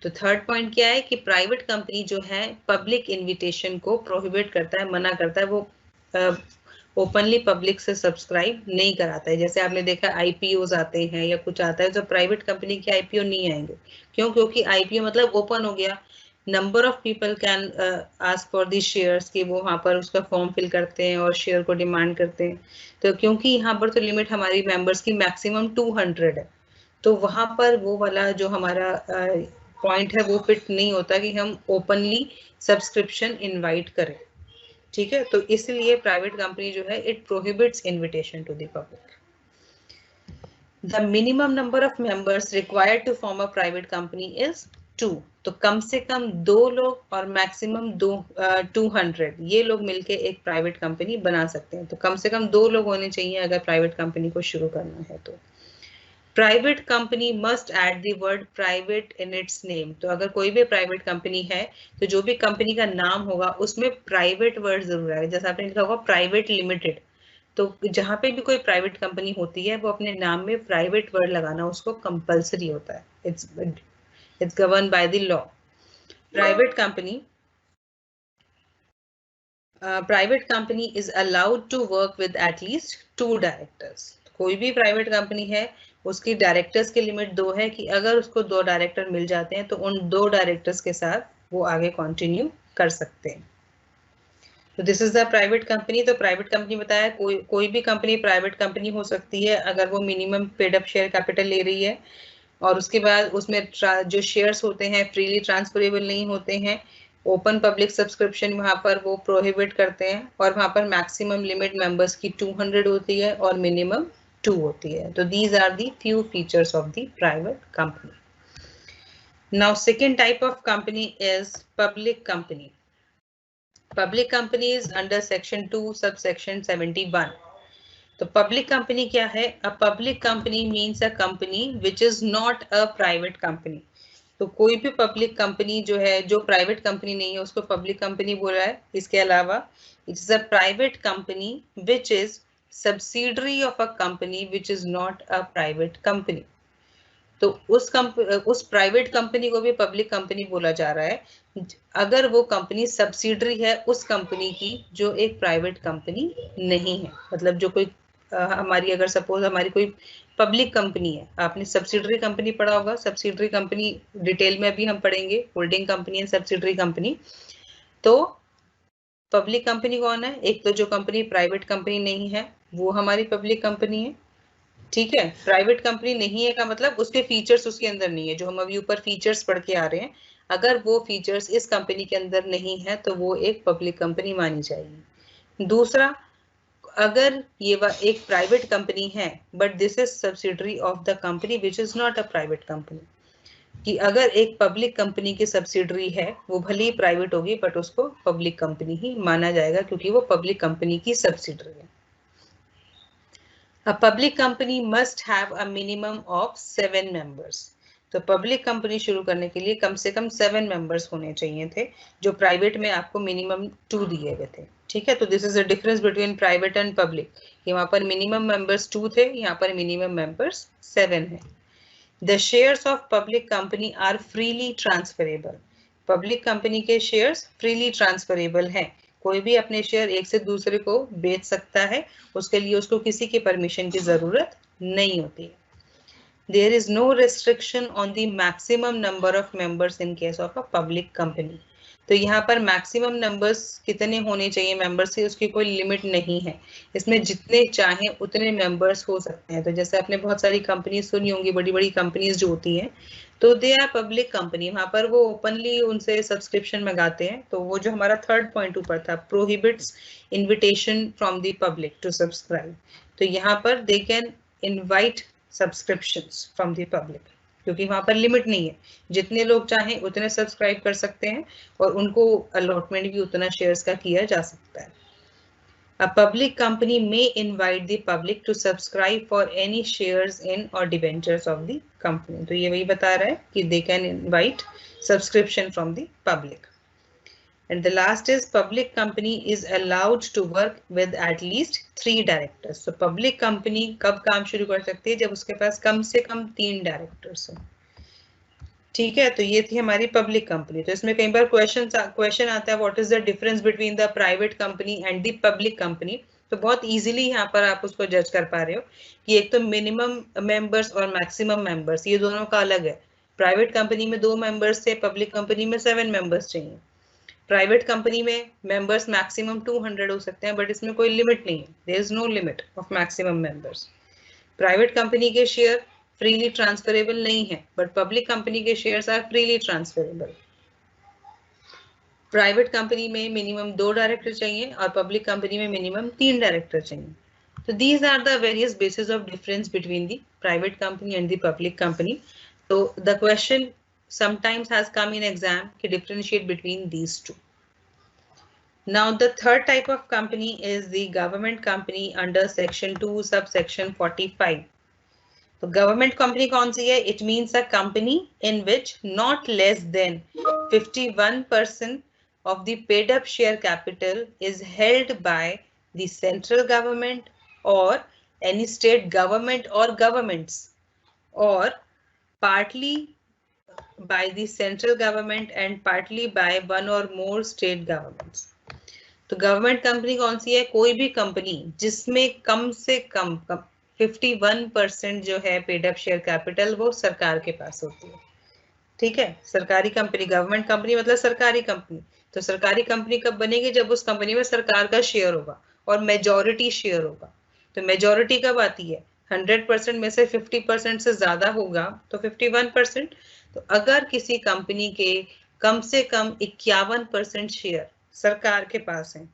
तो थर्ड पॉइंट क्या है कि प्राइवेट कंपनी जो है पब्लिक इनविटेशन को प्रोहिबिट करता है, मना करता है, वो ओपनली पब्लिक से सब्सक्राइब नहीं कराता है। जैसे आपने देखा आईपीओज आते हैं या कुछ आता है, तो प्राइवेट कंपनी के आईपीओ नहीं आएंगे। क्यों? क्योंकि आईपीओ मतलब ओपन हो गया, number of people can ask for the shares, कि वो वहां पर उसका फॉर्म फिल करते हैं और शेयर को डिमांड करते हैं। तो क्योंकि यहाँ पर तो लिमिट हमारी मेंबर्स की मैक्सिमम 200 है, तो वहां पर वो वाला जो हमारा पॉइंट है वो फिट नहीं होता कि हम ओपनली सब्सक्रिप्शन इनवाइट करें। ठीक है, तो इसलिए प्राइवेट कंपनी जो है it prohibits invitation to the public. The minimum number of members required to form a private company is 2। तो कम से कम 2 लोग और मैक्सिमम 200 ये लोग मिलके एक प्राइवेट कंपनी बना सकते हैं। तो कम से कम 2 लोग होने चाहिए अगर प्राइवेट कंपनी को शुरू करना है तो। Private company must add the word private in its name. तो अगर कोई भी प्राइवेट कंपनी है तो जो भी कंपनी का नाम होगा उसमें प्राइवेट वर्ड जरूर आएगा। जैसे आपने लिखा होगा प्राइवेट लिमिटेड, तो जहां पे भी कोई प्राइवेट कंपनी होती है वो अपने नाम में प्राइवेट वर्ड लगाना उसको कंपलसरी होता है। It's govern by the law. Private company is allowed to work with at least 2 directors. कोई भी प्राइवेट कंपनी है उसकी डायरेक्टर्स की लिमिट 2 है कि अगर उसको 2 डायरेक्टर मिल जाते हैं तो उन 2 डायरेक्टर्स के साथ वो आगे कंटिन्यू कर सकते हैं। तो this is the private company. तो प्राइवेट कंपनी बताया कोई भी कंपनी प्राइवेट कंपनी हो सकती है अगर वो minimum paid up share capital ले रही है, और उसके बाद उसमें जो शेयर्स होते हैं फ्रीली ट्रांसफरेबल नहीं होते हैं, ओपन पब्लिक सब्सक्रिप्शन वहां पर वो प्रोहिबिट करते हैं, और वहां पर मैक्सिमम लिमिट मेंबर्स की 200 होती है और मिनिमम 2 होती है। तो these are the few features of the private company. Now second type of company is public company. Public company is under section 2 subsection 71। तो पब्लिक कंपनी क्या है? A public company means a company which is not a private company. तो कोई भी पब्लिक कंपनी जो है जो प्राइवेट कंपनी नहीं है उसको पब्लिक कंपनी बोला है। इसके अलावा it is a private company which is subsidiary of a company which is not a private company. तो उस प्राइवेट कंपनी को भी पब्लिक कंपनी बोला जा रहा है अगर वो कंपनी सब्सिडरी है उस कंपनी की जो एक प्राइवेट कंपनी नहीं है। मतलब जो कोई हमारी अगर सपोज हमारी कोई पब्लिक कंपनी है। आपने सब्सिडरी कंपनी पढ़ा होगा, सब्सिडरी कंपनी डिटेल में अभी हम पढ़ेंगे, holding company and subsidiary company. तो पब्लिक कंपनी कौन है? एक तो जो कंपनी प्राइवेट कंपनी नहीं है वो हमारी पब्लिक कंपनी है, ठीक है। प्राइवेट कंपनी नहीं है का मतलब उसके फीचर्स उसके अंदर नहीं है, जो हम अभी ऊपर फीचर्स पढ़ के आ रहे हैं, अगर वो फीचर्स इस कंपनी के अंदर नहीं है तो वो एक पब्लिक कंपनी मानी जाएगी। दूसरा, अगर ये एक प्राइवेट कंपनी है but this is subsidiary of the company which is not a private company, कि अगर एक पब्लिक कंपनी की सब्सिडरी है वो भले ही प्राइवेट होगी बट उसको पब्लिक कंपनी ही माना जाएगा क्योंकि वो पब्लिक कंपनी की सब्सिडरी है। A public company must have a minimum of 7 members. तो पब्लिक कंपनी शुरू करने के लिए कम से कम 7 मेंबर्स होने चाहिए थे, जो प्राइवेट में आपको मिनिमम 2 दिए गए थे, ठीक है। तो this is a difference between private and public, वहां पर मिनिमम मेंबर्स 2 थे, यहाँ पर मिनिमम मेंबर्स 7 है। The shares of public company are freely transferable. Public company के शेयर्स फ्रीली ट्रांसफरेबल हैं, कोई भी अपने शेयर एक से दूसरे को बेच सकता है, उसके लिए उसको किसी की परमिशन की जरूरत नहीं होती है। There is no restriction on the maximum number of members in case of a public company. तो यहाँ पर मैक्सिमम नंबर्स कितने होने चाहिए मेंबर्स की, उसकी कोई लिमिट नहीं है, इसमें जितने चाहें उतने मेंबर्स हो सकते हैं। तो जैसे आपने बहुत सारी कंपनी सुनी होंगी, बड़ी बड़ी कंपनीज जो होती हैं, तो दे आर पब्लिक कंपनी, वहां पर वो ओपनली उनसे सब्सक्रिप्शन मंगाते हैं। तो वो जो हमारा थर्ड पॉइंट ऊपर था, prohibits invitation from the public to subscribe, तो यहाँ पर they can invite subscriptions from the public, क्योंकि वहां पर लिमिट नहीं है, जितने लोग चाहें उतने सब्सक्राइब कर सकते हैं और उनको अलॉटमेंट भी उतना शेयर्स का किया जा सकता है। A public company may invite the public to subscribe for any shares in or debentures of the company. तो ये वही बता रहा है कि they can invite subscription from the public. And the last is public company is allowed to work with at least 3 directors. So public company कब काम शुरू कर सकती है? जब उसके पास कम से कम 3 डायरेक्टर्स हो, ठीक है। तो ये थी हमारी पब्लिक कंपनी। तो इसमें कई बार क्वेश्चन आता है what is the difference between the private company and the public company. तो बहुत इजीली यहाँ पर आप उसको जज कर पा रहे हो कि एक तो मिनिमम मेंबर्स और मैक्सिमम मेंबर्स, ये दोनों का अलग है। प्राइवेट कंपनी में 2 मेंबर्स थे, पब्लिक कंपनी में 7 मेंबर्स चाहिए। प्राइवेट कंपनी में मेंबर्स मैक्सिमम 200 हो सकते हैं, बट इसमें कोई लिमिट नहीं है, there is no limit of maximum members. Private company के शेयर फ्रीली ट्रांसफरेबल नहीं है, बट पब्लिक कंपनी के shares are freely transferable. Private company में मिनिमम 2 डायरेक्टर चाहिए और पब्लिक कंपनी में मिनिमम 3 डायरेक्टर चाहिए। तो these are the various bases of difference between the private company and the public company. So the question sometimes has come in exam to differentiate between these two. Now the third type of company is the government company under section 2 subsection 45. तो गवर्नमेंट कंपनी कौन सी है? It means a company in which not less than 51% of the paid up share capital is held by the central government or any state government or governments, or partly by the central government and partly by one or more state governments. तो गवर्नमेंट कंपनी कौन सी है? कोई भी कंपनी जिसमें कम से कम 51% जो है पेड अप शेयर कैपिटल वो सरकार के पास होती है, ठीक है। सरकारी कंपनी, गवर्नमेंट कंपनी मतलब सरकारी कंपनी। तो सरकारी कंपनी कब बनेगी? जब उस कंपनी में सरकार का शेयर होगा और मेजॉरिटी शेयर होगा। तो मेजॉरिटी कब आती है? 100% में से 50% से ज्यादा होगा तो 51%। तो अगर किसी कंपनी के कम से कम 51% शेयर सरकार के पास है,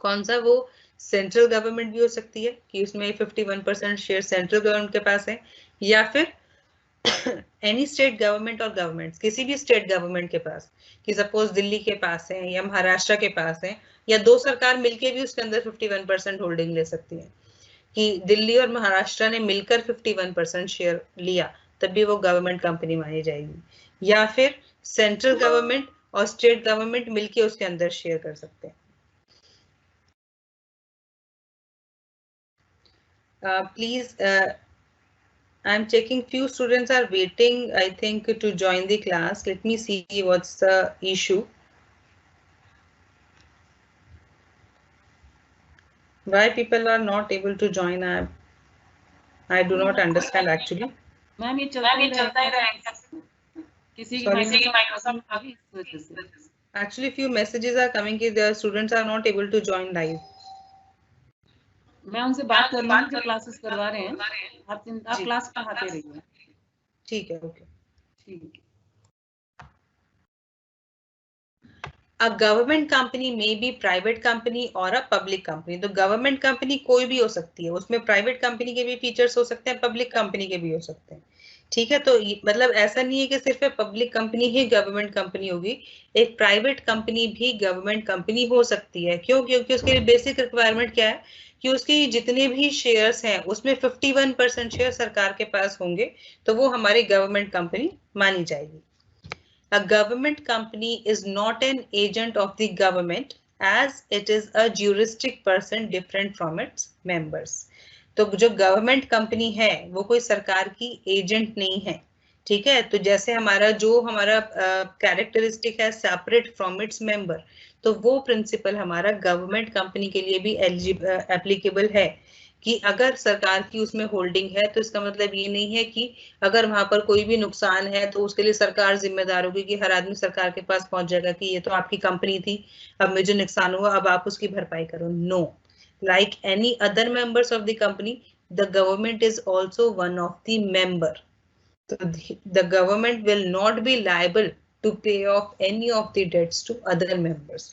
कौन सा? वो सेंट्रल गवर्नमेंट भी हो सकती है कि उसमें 51% शेयर सेंट्रल गवर्नमेंट के पास है, या फिर एनी स्टेट गवर्नमेंट और गवर्नमेंट्स, किसी भी स्टेट गवर्नमेंट के पास, कि सपोज दिल्ली के पास है या महाराष्ट्र के पास है, या 2 सरकार मिलके भी उसके अंदर 51% होल्डिंग ले सकती है, कि दिल्ली और महाराष्ट्र ने मिलकर 51% शेयर लिया, तब भी वो गवर्नमेंट कंपनी मानी जाएगी, या फिर सेंट्रल गवर्नमेंट और स्टेट गवर्नमेंट मिलके उसके अंदर शेयर कर सकते हैं। Please, I'm checking few students are waiting, I think, to join the class. Let me see what's the issue. Why people are not able to join? I do not understand actually. Ma'am ये चलता ही रहेगा, किसी की माइक्रोसॉफ्ट इस वजह से। Actually, few messages are coming कि the students are not able to join live. मैं उनसे बात कर लूंगी जो क्लासेस करवा रहे हैं, आप क्लास पढ़ाते रहिए। ठीक है, ओके। ठीक है। A government company may be private company or a public company. तो गवर्नमेंट कंपनी कोई भी हो सकती है, उसमें प्राइवेट कंपनी के भी फीचर्स हो सकते हैं, पब्लिक कंपनी के भी हो सकते हैं। ठीक है, तो मतलब ऐसा नहीं है कि सिर्फ पब्लिक कंपनी ही गवर्नमेंट कंपनी होगी, एक प्राइवेट कंपनी भी गवर्नमेंट कंपनी हो सकती है। क्यों? क्योंकि उसके लिए बेसिक रिक्वायरमेंट क्या है कि उसके जितने भी शेयर्स हैं उसमें 51% शेयर सरकार के पास होंगे, तो वो हमारी गवर्नमेंट कंपनी मानी जाएगी। A government company is not an agent of the government as it is a juristic person different from its members. तो जो गवर्नमेंट कंपनी है वो कोई सरकार की एजेंट नहीं है। ठीक है, तो जैसे हमारा कैरेक्टरिस्टिक है सेपरेट फ्रॉम इट्स मेंबर, तो वो प्रिंसिपल हमारा गवर्नमेंट कंपनी के लिए भी एप्लीकेबल है कि अगर सरकार की उसमें होल्डिंग है तो इसका मतलब ये नहीं है कि अगर वहां पर कोई भी नुकसान है तो उसके लिए सरकार जिम्मेदार होगी कि हर आदमी सरकार के पास पहुंच जाएगा कि ये तो आपकी कंपनी थी, अब मुझे नुकसान हुआ, अब आप उसकी भरपाई करो। No, like any other members of the company, the government is also one of the member. So the government will not be liable to pay off any of the debts to other members.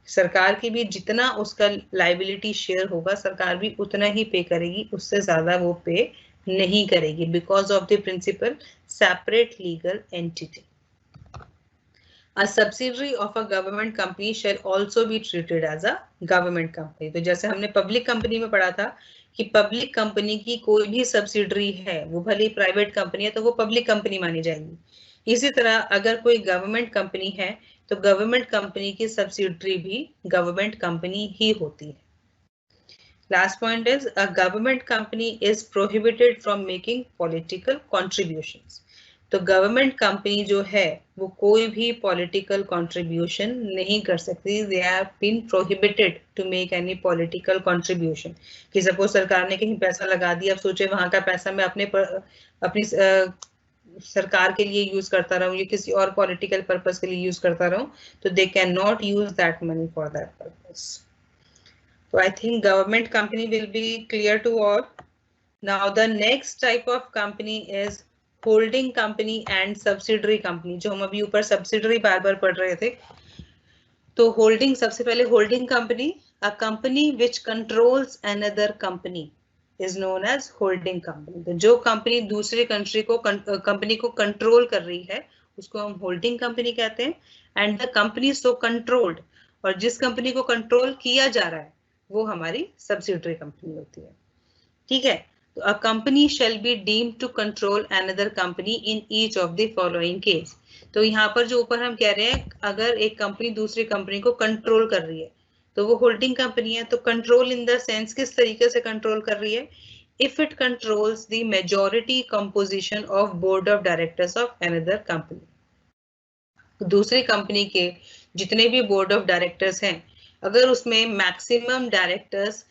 सरकार की भी जितना उसका लाइबिलिटी शेयर होगा सरकार भी उतना ही पे करेगी, उससे ज्यादा वो पे नहीं करेगी, because of the principle separate legal entity. A subsidiary of a government company shall also be treated as a government company. तो जैसे हमने पब्लिक कंपनी में पढ़ा था कि पब्लिक कंपनी की कोई भी सब्सिडरी है वो भले ही प्राइवेट कंपनी है तो वो पब्लिक कंपनी मानी जाएगी। इसी तरह अगर कोई गवर्नमेंट कंपनी है तो गवर्नमेंट कंपनी की सब्सिडरी भी गवर्नमेंट कंपनी ही होती है। Last point is a government company is prohibited from making political contributions. तो गवर्नमेंट कंपनी जो है वो कोई भी पॉलिटिकल कंट्रीब्यूशन नहीं कर सकती। They are been prohibited to make any political contribution. कि सपोज सरकार ने कहीं पैसा लगा दिया, अब सोचे वहां का पैसा मैं अपनी सरकार के लिए यूज करता रहूं या किसी और पॉलिटिकल पर्पस के लिए यूज करता रहूं, तो they can not use that money for that purpose. So I think government company will be clear to all. Now the next type of company is holding company and subsidiary company. जो हम अभी ऊपर subsidiary बार-बार पढ़ रहे थे, तो holding, सबसे पहले holding company, a company which controls another company is known as holding company. तो जो कंपनी दूसरे कंपनी को कंट्रोल कर रही है उसको हम होल्डिंग कंपनी कहते हैं। And the company so controlled, और जिस कंपनी को कंट्रोल किया जा रहा है वो हमारी सब्सिडरी कंपनी होती है। ठीक है, तो a company shall be deemed to control another company in each of the following case. तो यहाँ पर जो ऊपर हम कह रहे हैं अगर एक कंपनी दूसरी कंपनी को कंट्रोल कर रही है तो वो होल्डिंग कंपनी है। तो कंट्रोल इन द सेंस किस तरीके से कंट्रोल कर रही है? If it controls the majority composition of board of directors of another company. दूसरी कंपनी के जितने भी बोर्ड ऑफ डायरेक्टर्स हैं अगर उसमें मैक्सिमम डायरेक्टर्स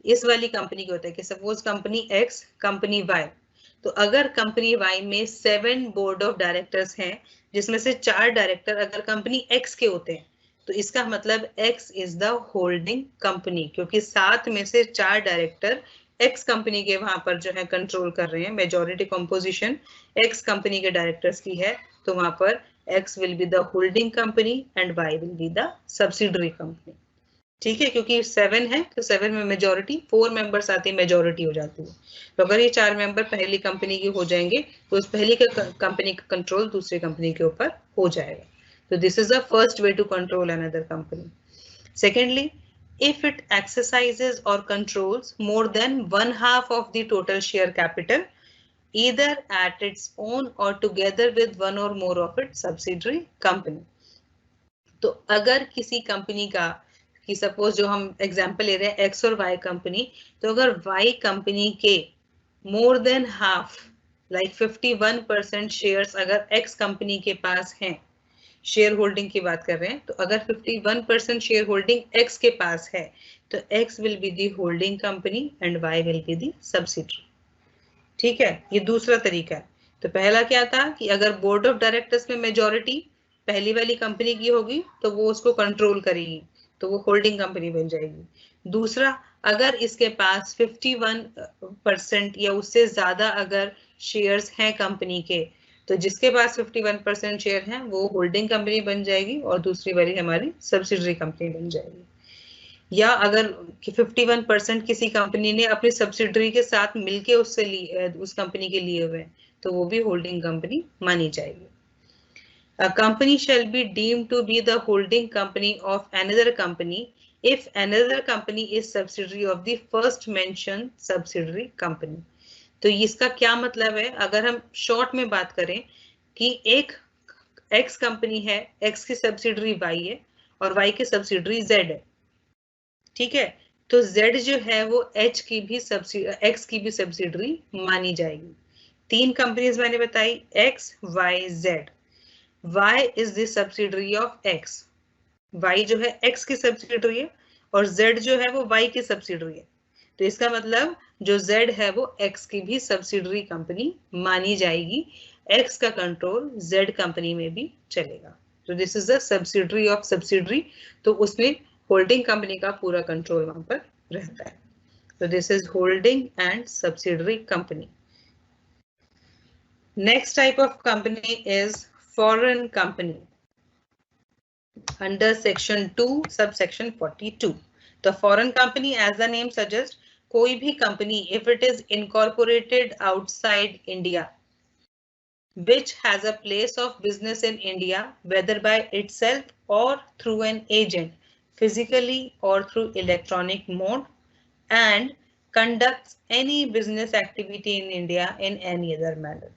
इस वाली कंपनी के होते हैं कि suppose company X company Y, तो अगर कंपनी वाई में 7 बोर्ड ऑफ डायरेक्टर्स हैं जिसमें से 4 डायरेक्टर अगर कंपनी एक्स के होते हैं तो इसका मतलब x is the holding company, क्योंकि 7 में से 4 डायरेक्टर एक्स कंपनी के वहां पर जो है कंट्रोल कर रहे हैं, मेजॉरिटी कंपोजिशन एक्स कंपनी के डायरेक्टर्स की है, तो वहां पर X will be the holding company and Y will be the subsidiary company. ठीक है, क्योंकि 7 है तो 7 में मेजॉरिटी 4 मेंबर्स आती है, मेजॉरिटी हो जाती है। तो अगर ये 4 मेंबर पहली कंपनी के हो जाएंगे तो उस पहली कंपनी का कंट्रोल दूसरी कंपनी के ऊपर हो जाएगा। तो this is the first way to control another company. Secondly, if it exercises or controls more than 1/2 of the total share capital either at its own or together with one or more of its subsidiary company. तो अगर किसी कंपनी का कि सपोज जो हम एग्जांपल ले रहे हैं एक्स और वाई कंपनी, तो अगर वाई कंपनी के more than half like 51% shares अगर एक्स कंपनी के पास हैं, शेयर होल्डिंग की बात कर रहे हैं, तो अगर 51% शेयर होल्डिंग एक्स के पास है तो X will be the holding company and Y will be the subsidiary. ठीक है, ये दूसरा तरीका है। तो पहला क्या था कि अगर बोर्ड ऑफ डायरेक्टर्स में मेजॉरिटी पहली वाली कंपनी की होगी तो वो उसको कंट्रोल करेगी, तो वो होल्डिंग कंपनी बन जाएगी। दूसरा, अगर इसके पास 51% या उससे ज्यादा अगर शेयर्स हैं कंपनी के, तो जिसके पास 51% शेयर हैं वो होल्डिंग कंपनी बन जाएगी और दूसरी वाली हमारी सब्सिडरी कंपनी बन जाएगी। या अगर 51% किसी कंपनी ने अपनी सब्सिडरी के साथ मिलके उससे उस कंपनी के लिए हुए, तो वो भी होल्डिंग कंपनी मानी जाएगी। A company shall be deemed to be the holding company of another company if another company is subsidiary of the first mentioned subsidiary company. तो इसका क्या मतलब है, अगर हम शॉर्ट में बात करें कि एक X कंपनी है, X की सब्सिडरी Y है और Y की सब्सिडरी Z है, ठीक है, तो Z जो है वो X की भी सब्सिडरी मानी जाएगी। 3 कंपनीज मैंने बताई, X, Y, Z। Y is the subsidiary of X। Y जो है X की सब्सिडरी है और Z जो है वो Y की सब्सिडरी है। तो इसका मतलब जो Z है वो X की भी सब्सिडरी कंपनी मानी जाएगी। X का कंट्रोल Z कंपनी में भी चलेगा। तो this is the subsidiary of subsidiary, तो उसमें होल्डिंग कंपनी का पूरा कंट्रोल वहां पर रहता है। तो this is holding and subsidiary company. Next type of company is foreign company under section 2 subsection 42. The foreign company, as the name suggests, कोई भी company if it is incorporated outside India which has a place of business in India whether by itself or through an agent physically or through electronic mode and conducts any business activity in India in any other manner.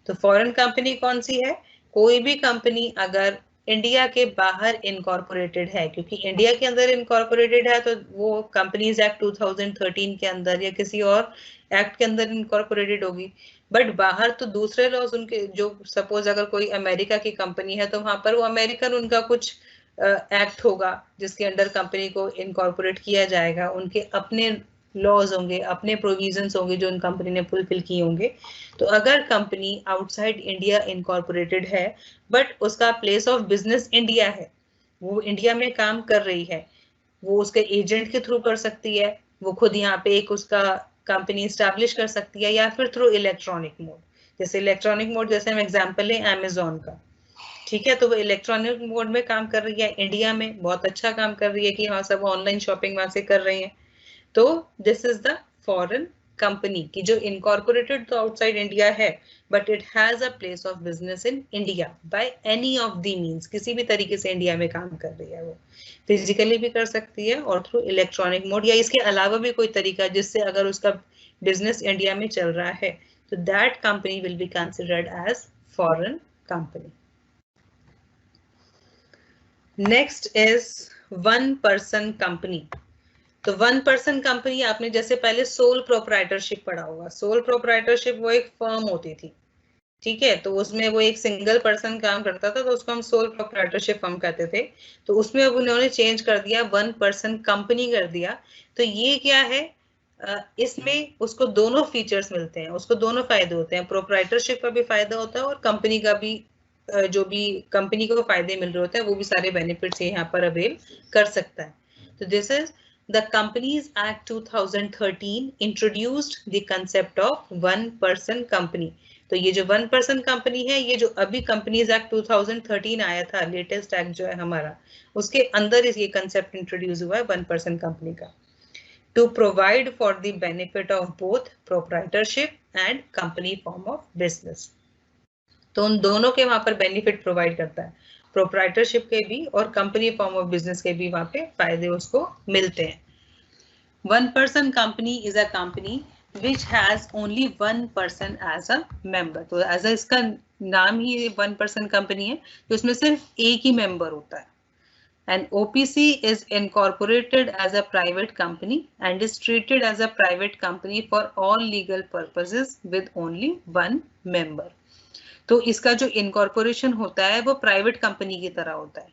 तो फॉरेन कंपनी कौन सी है, कोई भी कंपनी अगर इंडिया के बाहर इनकॉर्पोरेटेड है, क्योंकि इंडिया के अंदर इनकॉर्पोरेटेड है तो वो कंपनीज एक्ट 2013 के अंदर या किसी और एक्ट के अंदर इनकॉर्पोरेटेड होगी, बट बाहर तो दूसरे लॉज उनके, जो सपोज अगर कोई अमेरिका की कंपनी है तो वहां पर वो अमेरिकन उनका कुछ एक्ट होगा जिसके अंडर कंपनी को इनकॉर्पोरेट किया जाएगा, उनके अपने लॉज होंगे, अपने प्रोविजंस होंगे जो उन कंपनी ने फुलफिल किए होंगे। तो अगर कंपनी आउटसाइड इंडिया इनकॉर्पोरेटेड है बट उसका प्लेस ऑफ बिजनेस इंडिया है, वो इंडिया में काम कर रही है, वो उसके एजेंट के थ्रू कर सकती है, वो खुद यहाँ पे एक उसका कंपनी स्टैब्लिश कर सकती है, या फिर थ्रू इलेक्ट्रॉनिक मोड। जैसे इलेक्ट्रॉनिक मोड, जैसे हम एग्जांपल लें अमेजोन का, ठीक है, तो वो इलेक्ट्रॉनिक मोड में काम कर रही है इंडिया में, बहुत अच्छा काम कर रही है कि हाँ सब ऑनलाइन शॉपिंग वहां से कर रहे हैं। तो this is the foreign company की जो इनकॉर्पोरेटेड तो आउटसाइड इंडिया है but it has a place of business in India by any of the means, किसी भी तरीके से इंडिया में काम कर रही है, वो फिजिकली भी कर सकती है और थ्रू इलेक्ट्रॉनिक मोड या इसके अलावा भी कोई तरीका जिससे अगर उसका बिजनेस इंडिया में चल रहा है तो that company will be considered as foreign company. Next is one person company. तो वन पर्सन कंपनी आपने जैसे पहले सोल प्रोप्राइटरशिप पढ़ा होगा, सोल प्रोप्राइटरशिप वो एक फर्म होती थी, ठीक है, तो उसमें वो एक सिंगल पर्सन काम करता था तो उसको हम सोल प्रोप्राइटरशिप फर्म कहते थे। तो उसमें अब उन्होंने चेंज कर दिया, वन पर्सन कंपनी कर दिया। तो ये क्या है, इसमें उसको दोनों फीचर्स मिलते हैं, उसको दोनों फायदे होते हैं, प्रोप्राइटरशिप का भी फायदा होता है और कंपनी का भी, जो भी कंपनी को फायदे मिल रहे होते हैं वो भी सारे बेनिफिट्स यहाँ पर अवेल कर सकता है। तो this is The Companies Act 2013 introduced the concept of one person company. तो ये जो वन पर्सन कंपनी है, ये जो अभी कंपनीज एक्ट 2013 आया था, लेटेस्ट एक्ट जो है हमारा, उसके अंदर ये कंसेप्ट इंट्रोड्यूस हुआ है वन पर्सन कंपनी का, to provide for the benefit of both proprietorship and company form of business. तो उन दोनों के वहां पर बेनिफिट प्रोवाइड करता है, प्रोप्राइटरशिप के भी और कंपनी फॉर्म ऑफ बिजनेस के भी वहां पे फायदे उसको मिलते हैं। One person company is a company which has only one person as a member. तो एज इसका नाम ही वन पर्सन कंपनी है, तो इसमें सिर्फ एक ही मेंबर होता है। And OPC is incorporated as a private company and is treated as a private company for all legal purposes with only one member. तो इसका जो इनकॉर्पोरेशन होता है वो प्राइवेट कंपनी की तरह होता है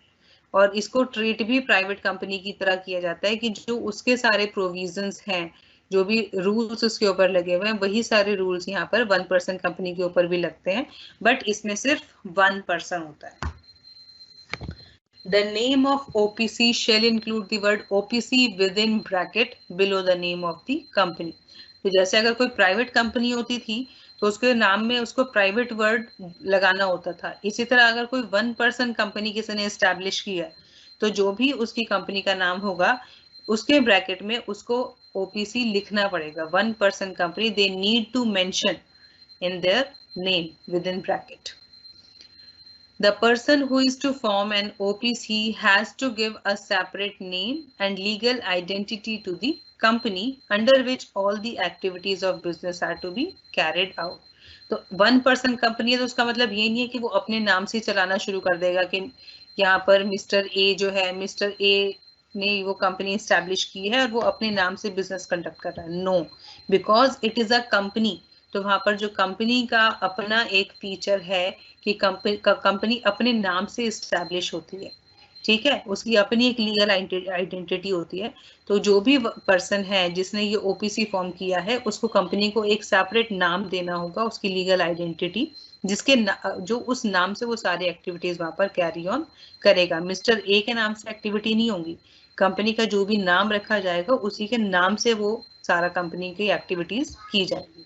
और इसको ट्रीट भी प्राइवेट कंपनी की तरह किया जाता है कि जो उसके सारे प्रोविजंस हैं जो भी रूल्स उसके ऊपर लगे हुए हैं वही सारे रूल्स यहाँ पर 1% कंपनी के ऊपर भी लगते हैं, बट इसमें सिर्फ 1% होता है। The name of OPC shall include the word OPC within bracket below the name of the company. तो जैसे अगर कोई प्राइवेट कंपनी होती थी तो उसके नाम में उसको प्राइवेट वर्ड लगाना होता था। इसी तरह अगर कोई 1% कंपनी किसी ने एस्टैब्लिश किया तो जो भी उसकी कंपनी का नाम होगा उसके ब्रैकेट में उसको OPC लिखना पड़ेगा। 1% company, they need to mention in their name within bracket. The person who is to form an OPC has to give a separate name and legal identity to the company under which all the activities of business are to be carried out. तो 1% कंपनी है तो उसका मतलब ये नहीं है कि वो अपने नाम से चलाना शुरू कर देगा कि यहाँ पर मिस्टर ए जो है, मिस्टर ए ने वो कंपनी एस्टैब्लिश की है और वो अपने नाम से बिजनेस कंडक्ट कर रहा है। No, because it is a company, तो वहां पर जो कंपनी का अपना एक फीचर है कि कंपनी अपने नाम से एस्टैब्लिश होती है, ठीक है, उसकी अपनी एक लीगल आइडेंटिटी होती है। तो जो भी पर्सन है जिसने ये ओपीसी फॉर्म किया है उसको कंपनी को एक सेपरेट नाम देना होगा, उसकी लीगल आइडेंटिटी, जिसके जो उस नाम से वो सारी एक्टिविटीज वहां पर कैरी ऑन करेगा। मिस्टर ए के नाम से एक्टिविटी नहीं होगी, कंपनी का जो भी नाम रखा जाएगा उसी के नाम से वो सारा कंपनी की एक्टिविटीज की जाएगी।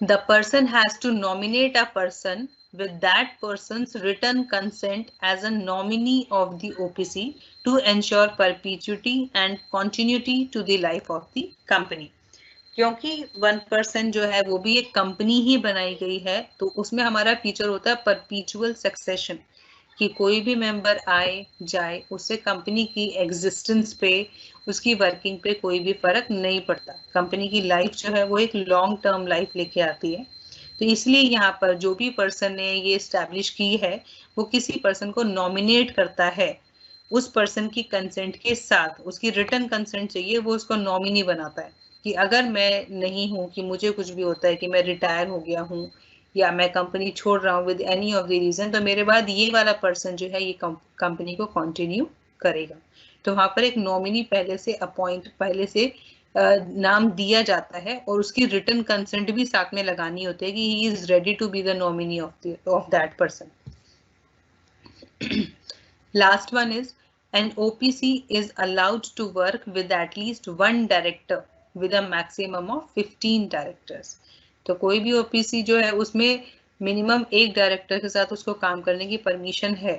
The person has to nominate a person with that person's written consent as a nominee of the OPC to ensure perpetuity and continuity to the life of the company. क्योंकि 1% जो है वो भी एक कंपनी ही बनाई गई है तो उसमें हमारा फीचर होता है परपीचुअल सक्सेशन, कि कोई भी मेंबर आए जाए उससे कंपनी की एग्जिस्टेंस पे, उसकी वर्किंग पे कोई भी फर्क नहीं पड़ता। कंपनी की लाइफ जो है वो एक लॉन्ग टर्म लाइफ लेके आती है। तो इसलिए यहाँ पर जो भी पर्सन ने ये एस्टैब्लिश की है वो किसी पर्सन को नॉमिनेट करता है, उस पर्सन की कंसेंट के साथ, उसकी रिटर्न कंसेंट चाहिए, वो उसको नॉमिनी बनाता है कि अगर मैं नहीं हूँ, कि मुझे कुछ भी होता है कि मैं रिटायर हो गया हूँ या मैं कंपनी छोड़ रहा हूँ with any of the reason, तो मेरे बाद ये वाला पर्सन जो है ये कंपनी को कंटिन्यू करेगा। तो वहां पर एक नॉमिनी पहले से नाम दिया जाता है और उसकी रिटर्न कंसेंट भी साथ में लगानी होती है कि he is ready to be the nominee of that person. Last one is an OPC is allowed to work with at least one director with a maximum of 15 directors. तो कोई भी OPC जो है उसमें मिनिमम एक डायरेक्टर के साथ उसको काम करने की परमिशन है।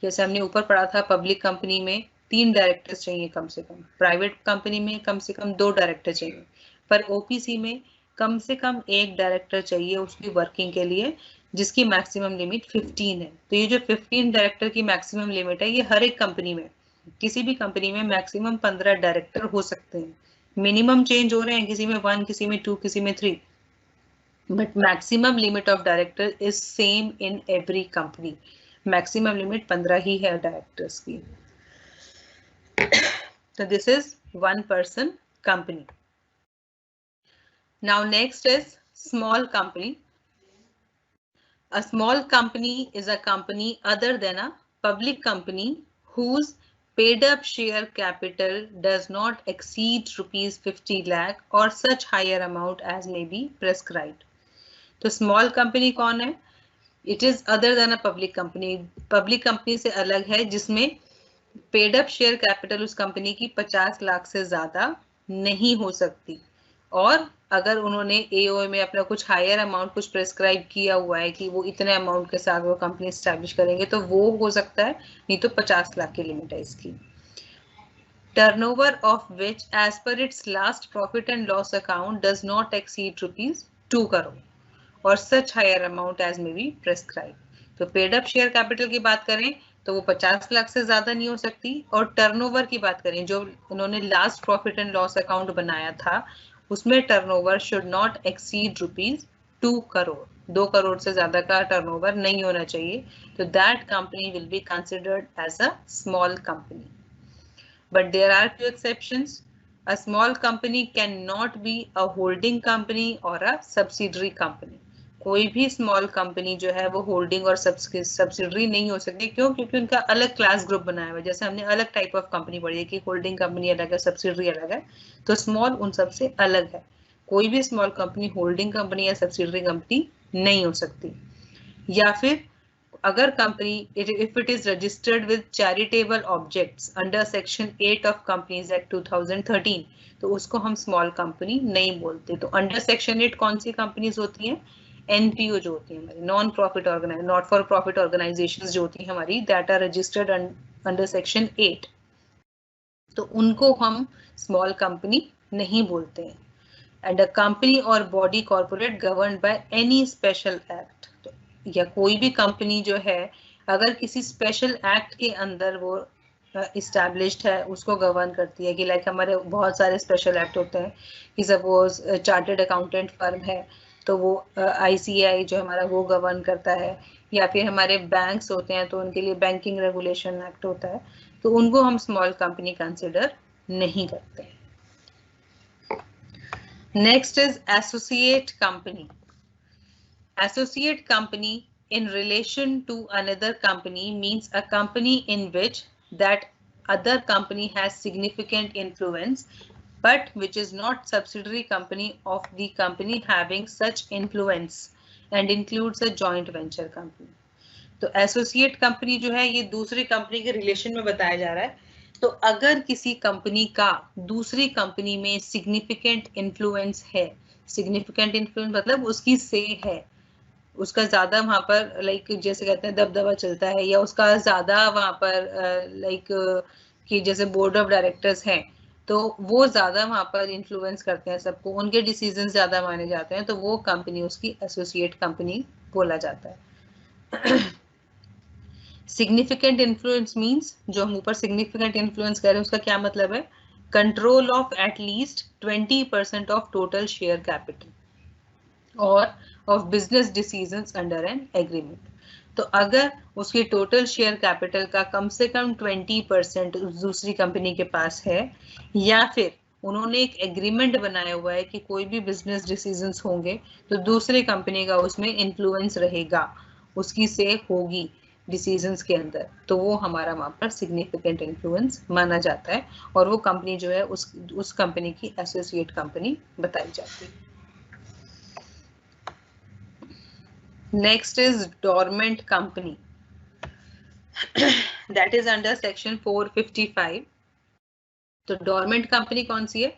जैसे हमने ऊपर पढ़ा था पब्लिक कंपनी में 3 डायरेक्टर्स चाहिए कम से कम, प्राइवेट कंपनी में कम से कम 2 डायरेक्टर चाहिए, पर OPC में कम से कम एक डायरेक्टर चाहिए उसकी वर्किंग के लिए, जिसकी मैक्सिमम लिमिट 15 है। तो ये जो 15 डायरेक्टर की मैक्सिमम लिमिट है ये हर एक कंपनी में, किसी भी कंपनी में मैक्सिमम 15 डायरेक्टर हो सकते हैं। मिनिमम चेंज हो रहे हैं, किसी में 1, किसी में 2, किसी में 3, but maximum limit of director is same in every company. Maximum limit 15 ही है डायरेक्टर्स की। So this is 1% company. Now next is small company. A small company is a company other than a public company whose paid up share capital does not exceed rupees 50 lakh or such higher amount as may be prescribed. तो small company कौन है? It is other than a public company. Public company से अलग है जिसमें पेड अप शेयर कैपिटल उस कंपनी की 50 लाख से ज्यादा नहीं हो सकती, और अगर उन्होंने एओए में अपना कुछ हायर अमाउंट कुछ प्रेस्क्राइब किया हुआ है कि वो इतने अमाउंट के साथ वो कंपनी एस्टैब्लिश करेंगे तो वो हो सकता है, नहीं तो 50 लाख की लिमिट है इसकी। Turnover of which as per its last profit and loss account does not exceed ₹2 crore और such higher amount as may be prescribe. तो पेड अप शेयर कैपिटल की बात करें तो वो 50 लाख से ज्यादा नहीं हो सकती, और टर्नओवर की बात करें जो उन्होंने last profit and loss account बनाया था उसमें turnover should not exceed ₹2 crore, 2 crore से ज्यादा का टर्नओवर नहीं होना चाहिए। तो that company will be considered as a small company, but there are few exceptions. A small company cannot be a holding company or a subsidiary company. कोई भी स्मॉल कंपनी जो है वो होल्डिंग और सब्सिडरी नहीं हो सकती। क्यों? क्योंकि उनका अलग क्लास ग्रुप बनाया हुआ है। जैसे हमने अलग टाइप ऑफ कंपनी पढ़ी है कि होल्डिंग कंपनी अलग है, सब्सिडरी अलग है, तो स्मॉल उन सबसे अलग है। कोई भी स्मॉल कंपनी होल्डिंग कंपनी या सब्सिडरी कंपनी नहीं हो सकती। या फिर अगर company if it is registered with charitable objects under section 8 of companies act 2013, तो उसको हम स्मॉल कंपनी नहीं बोलते। तो अंडर सेक्शन 8 कौन सी कंपनीज होती हैं? एनपीओ जो होती है हमारी, non profit organise not for profit organisations जो होती है हमारी, that are registered under section 8, तो उनको हम स्मॉल कंपनी नहीं बोलते हैं। एंड अ कंपनी और body corporate governed by any special act, या कोई भी कंपनी जो है अगर किसी स्पेशल एक्ट के अंदर वो इस्टेब्लिश्ड है, उसको गवर्न करती है। कि लाइक हमारे बहुत सारे स्पेशल एक्ट होते हैं कि सपोज चार्टर्ड अकाउंटेंट फर्म है तो वो आईसीएआई जो हमारा वो गवर्न करता है, या फिर हमारे बैंक्स होते हैं तो उनके लिए बैंकिंग रेगुलेशन एक्ट होता है, तो उनको हम स्मॉल कंपनी कंसिडर नहीं करते। Next is associate company. Associate company in relation to another company means a company in which that other company has significant influence, but which is not subsidiary company of the company having such influence and includes a joint venture company. तो एसोसिएट कंपनी जो है ये दूसरी कंपनी के रिलेशन में बताया जा रहा है। तो अगर किसी कंपनी का दूसरी कंपनी में सिग्निफिकेंट इन्फ्लुएंस है, सिग्निफिकेंट इन्फ्लुएंस मतलब उसकी से है, उसका ज्यादा वहां पर लाइक जैसे कहते हैं दबदबा चलता है, या उसका ज्यादा वहां पर लाइक कि जैसे बोर्ड ऑफ डायरेक्टर्स हैं तो वो ज्यादा वहां पर इन्फ्लुएंस करते हैं सबको, उनके डिसीजन ज्यादा माने जाते हैं, तो वो कंपनी उसकी एसोसिएट कंपनी बोला जाता है। सिग्निफिकेंट इन्फ्लुएंस मींस, जो हम ऊपर सिग्निफिकेंट इन्फ्लुएंस कह रहे हैं उसका क्या मतलब है? Control of at least 20% of total share capital और of business decisions under an agreement. तो अगर उसकी टोटल शेयर कैपिटल का कम से कम 20% दूसरी कंपनी के पास है, या फिर उन्होंने एक एग्रीमेंट बनाया हुआ है कि कोई भी बिजनेस डिसीजंस होंगे तो दूसरी कंपनी का उसमें इन्फ्लुएंस रहेगा, उसकी से होगी डिसीजंस के अंदर, तो वो हमारा वहां पर सिग्निफिकेंट इन्फ्लुएंस माना जाता है और वो कंपनी जो है उस कंपनी की एसोसिएट कंपनी बताई जाती है। Next is dormant company. That is under section 455. तो dormant company कौन सी है?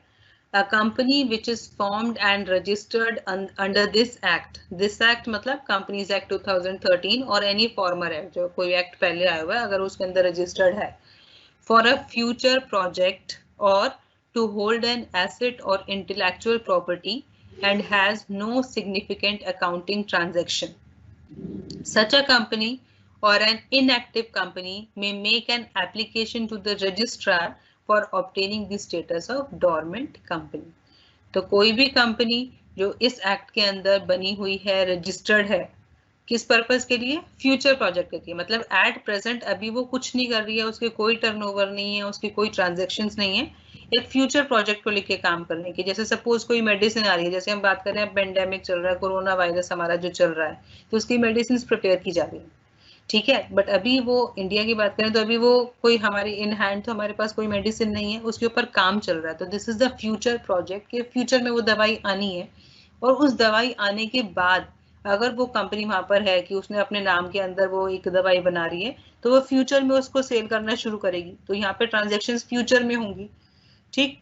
A company which is formed and registered under this act. This act मतलब Companies Act 2013 और any former act, जो कोई act पहले आया हुआ है अगर उसके अंदर registered है, for a future project or to hold an asset or intellectual property and has no significant accounting transaction. Such a company or an inactive company may make an application to the registrar for obtaining the status of dormant company. तो कोई भी कंपनी जो इस एक्ट के अंदर बनी हुई है, रजिस्टर्ड है, किस पर्पस के लिए? फ्यूचर प्रोजेक्ट के लिए। मतलब एट प्रेजेंट अभी वो कुछ नहीं कर रही है, उसके कोई टर्नओवर नहीं है, उसकी कोई ट्रांजैक्शंस नहीं है, एक फ्यूचर प्रोजेक्ट को लेके काम करने की। जैसे सपोज कोई मेडिसिन आ रही है, जैसे हम बात कर रहे हैं पेंडेमिक चल रहा है, कोरोना वायरस हमारा जो चल रहा है, तो उसकी मेडिसिन प्रिपेयर की जा रही है, ठीक है। बट अभी वो इंडिया की बात करें तो अभी वो कोई हमारी इन हैंड तो हमारे पास कोई मेडिसिन नहीं है, उसके ऊपर काम चल रहा है। तो this is the future project कि फ्यूचर में वो दवाई आनी है, और उस दवाई आने के बाद अगर वो कंपनी वहां पर है कि उसने अपने नाम के अंदर वो एक दवाई बना रही है, तो वो फ्यूचर में उसको सेल करना शुरू करेगी, तो यहाँ पे ट्रांजैक्शंस फ्यूचर में होंगी, ठीक।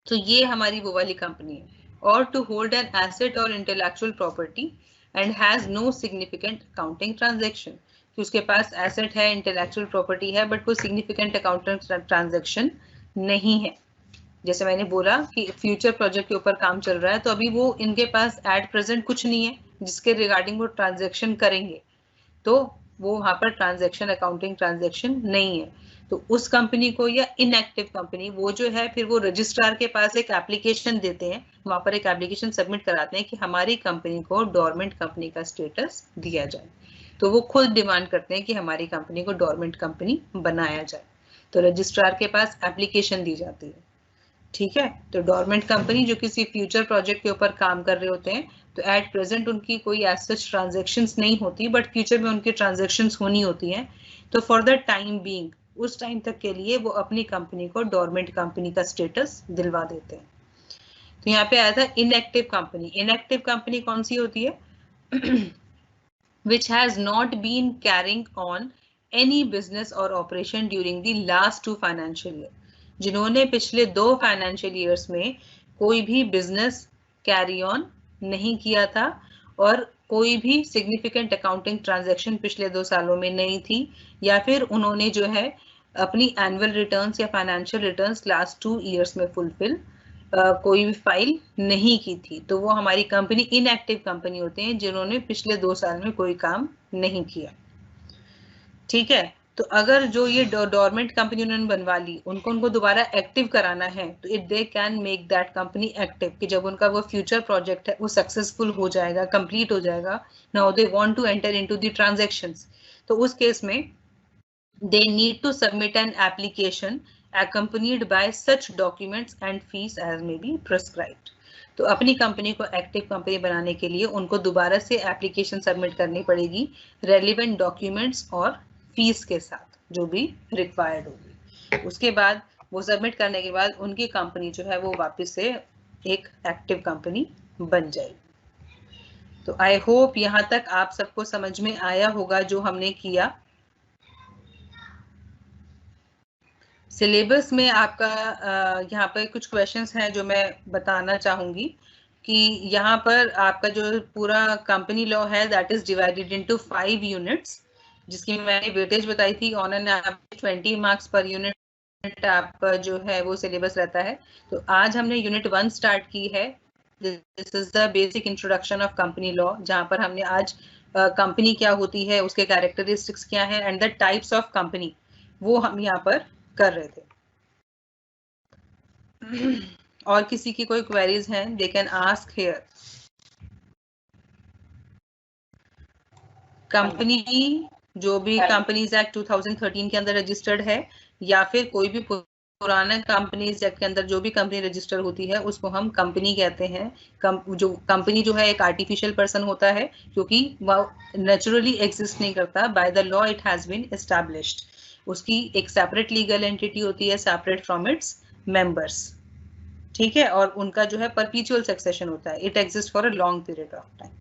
तो ये हमारी वो वाली कंपनी है। और टू होल्ड एन एसेट और intellectual property and has no significant accounting transaction, कि उसके पास एसेट है, इंटेलेक्चुअल प्रॉपर्टी है, बट कोई सिग्निफिकेंट अकाउंटिंग ट्रांजैक्शन नहीं है। जैसे मैंने बोला कि फ्यूचर प्रोजेक्ट के ऊपर काम चल रहा है, तो अभी वो इनके पास एट प्रेजेंट कुछ नहीं है जिसके रिगार्डिंग वो ट्रांजैक्शन करेंगे, तो वो वहां पर ट्रांजैक्शन अकाउंटिंग ट्रांजैक्शन नहीं है। तो उस कंपनी को, या इनएक्टिव कंपनी, वो जो है फिर वो रजिस्ट्रार के पास एक एप्लीकेशन देते हैं, वहां पर एक एप्लीकेशन सबमिट कराते हैं कि हमारी कंपनी को डोरमेंट कंपनी का स्टेटस दिया जाए। तो वो खुद डिमांड करते हैं कि हमारी कंपनी को डोरमेंट कंपनी बनाया जाए, तो रजिस्ट्रार के पास एप्लीकेशन दी जाती है, ठीक है, तो डोरमेंट कंपनी जो किसी फ्यूचर प्रोजेक्ट के ऊपर काम कर रहे होते हैं, तो एट प्रेजेंट उनकी कोई एज सच ट्रांजैक्शंस नहीं होती, बट फ्यूचर में उनकी ट्रांजैक्शंस होनी होती हैं। तो फॉर द टाइम बीइंग, उस टाइम तक के लिए वो अपनी कंपनी को डोरमेंट कंपनी का स्टेटस दिलवा देते हैं। तो यहाँ पे आया था इनएक्टिव कंपनी। इनएक्टिव कंपनी कौन सी होती है? which has not been carrying on any business or operation during the last 2 financial year, जिन्होंने पिछले 2 फाइनेंशियल ईयर्स में कोई भी बिजनेस कैरी ऑन नहीं किया था और कोई भी सिग्निफिकेंट अकाउंटिंग ट्रांजैक्शन पिछले 2 सालों में नहीं थी, या फिर उन्होंने जो है अपनी एनुअल रिटर्न्स या फाइनेंशियल रिटर्न्स लास्ट 2 ईयर्स में फुलफिल कोई भी फाइल नहीं की थी, तो वो हमारी कंपनी इनएक्टिव कंपनी होते हैं, जिन्होंने पिछले 2 साल में कोई काम नहीं किया। ठीक है, तो अगर जो ये डोरमेंट कंपनी उन्होंने बनवा ली, उनको दोबारा एक्टिव कराना है, तो it they can make that company active, कि जब उनका वो फ्यूचर प्रोजेक्ट है वो सक्सेसफुल हो जाएगा, कंप्लीट हो जाएगा, now they want to enter into the transactions, तो उस केस में they need to submit an application accompanied by such documents and fees as may be prescribed. तो अपनी कंपनी को एक्टिव कंपनी बनाने के लिए उनको दोबारा से एप्लीकेशन सबमिट करनी पड़ेगी रेलिवेंट डॉक्यूमेंट्स और फीस के साथ, जो भी रिक्वायर्ड होगी। उसके बाद वो सबमिट करने के बाद उनकी कंपनी जो है वो वापस से एक एक्टिव कंपनी बन जाएगी। तो आई होप यहाँ तक आप सबको समझ में आया होगा जो हमने किया। सिलेबस में आपका यहाँ पर कुछ क्वेश्चंस हैं जो मैं बताना चाहूंगी कि यहाँ पर आपका जो पूरा कंपनी लॉ है that is divided into 5 units, जिसकी मैंने वेटेज बताई थी on an average 20 marks per unit आपका जो है वो सिलेबस रहता है। तो आज हमने यूनिट 1 स्टार्ट की है, this is the basic introduction of company law, जहाँ पर हमने आज कंपनी क्या होती है, उसके कैरेक्टरिस्टिक्स क्या है and the types of company, वो हम यहाँ पर कर रहे थे। और किसी की कोई क्वेरीज हैं, they can ask here. Company जो भी कंपनीज एक्ट 2013 के अंदर रजिस्टर्ड है, या फिर कोई भी पुराना कंपनीज एक्ट के अंदर जो भी कंपनी रजिस्टर होती है, उसको हम कंपनी कहते हैं। जो कंपनी जो है एक आर्टिफिशियल पर्सन होता है, क्योंकि वह नेचुरली एग्जिस्ट नहीं करता, by the law it has been established. उसकी एक सेपरेट लीगल एंटिटी होती है, सेपरेट फ्रॉम इट्स मेंबर्स। ठीक है, और उनका जो है परपीचुअल सक्सेशन होता है, it exist for a long period of time.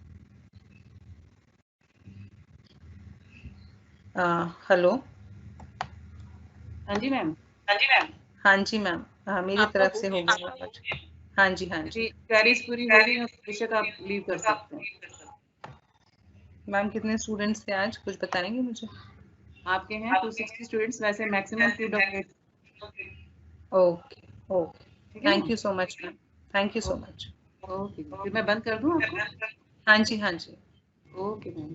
Hello. हाँ जी मैम। हाँ जी मैम, मेरी तरफ से हो गया। हाँ जी हाँ जी, क्वेरीज पूरी हो गई, बेशक आप लीव कर सकते हैं। मैम कितने स्टूडेंट्स थे आज, कुछ बताएंगे मुझे? आपके हैं 260 स्टूडेंट्स, वैसे maximum 2 document. Okay okay, thank you so much ma'am, thank you so much. Okay, फिर मैं बंद कर दूं आपको? हाँ जी हाँ जी, ओके मैम,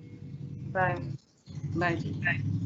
बाय बाय जी।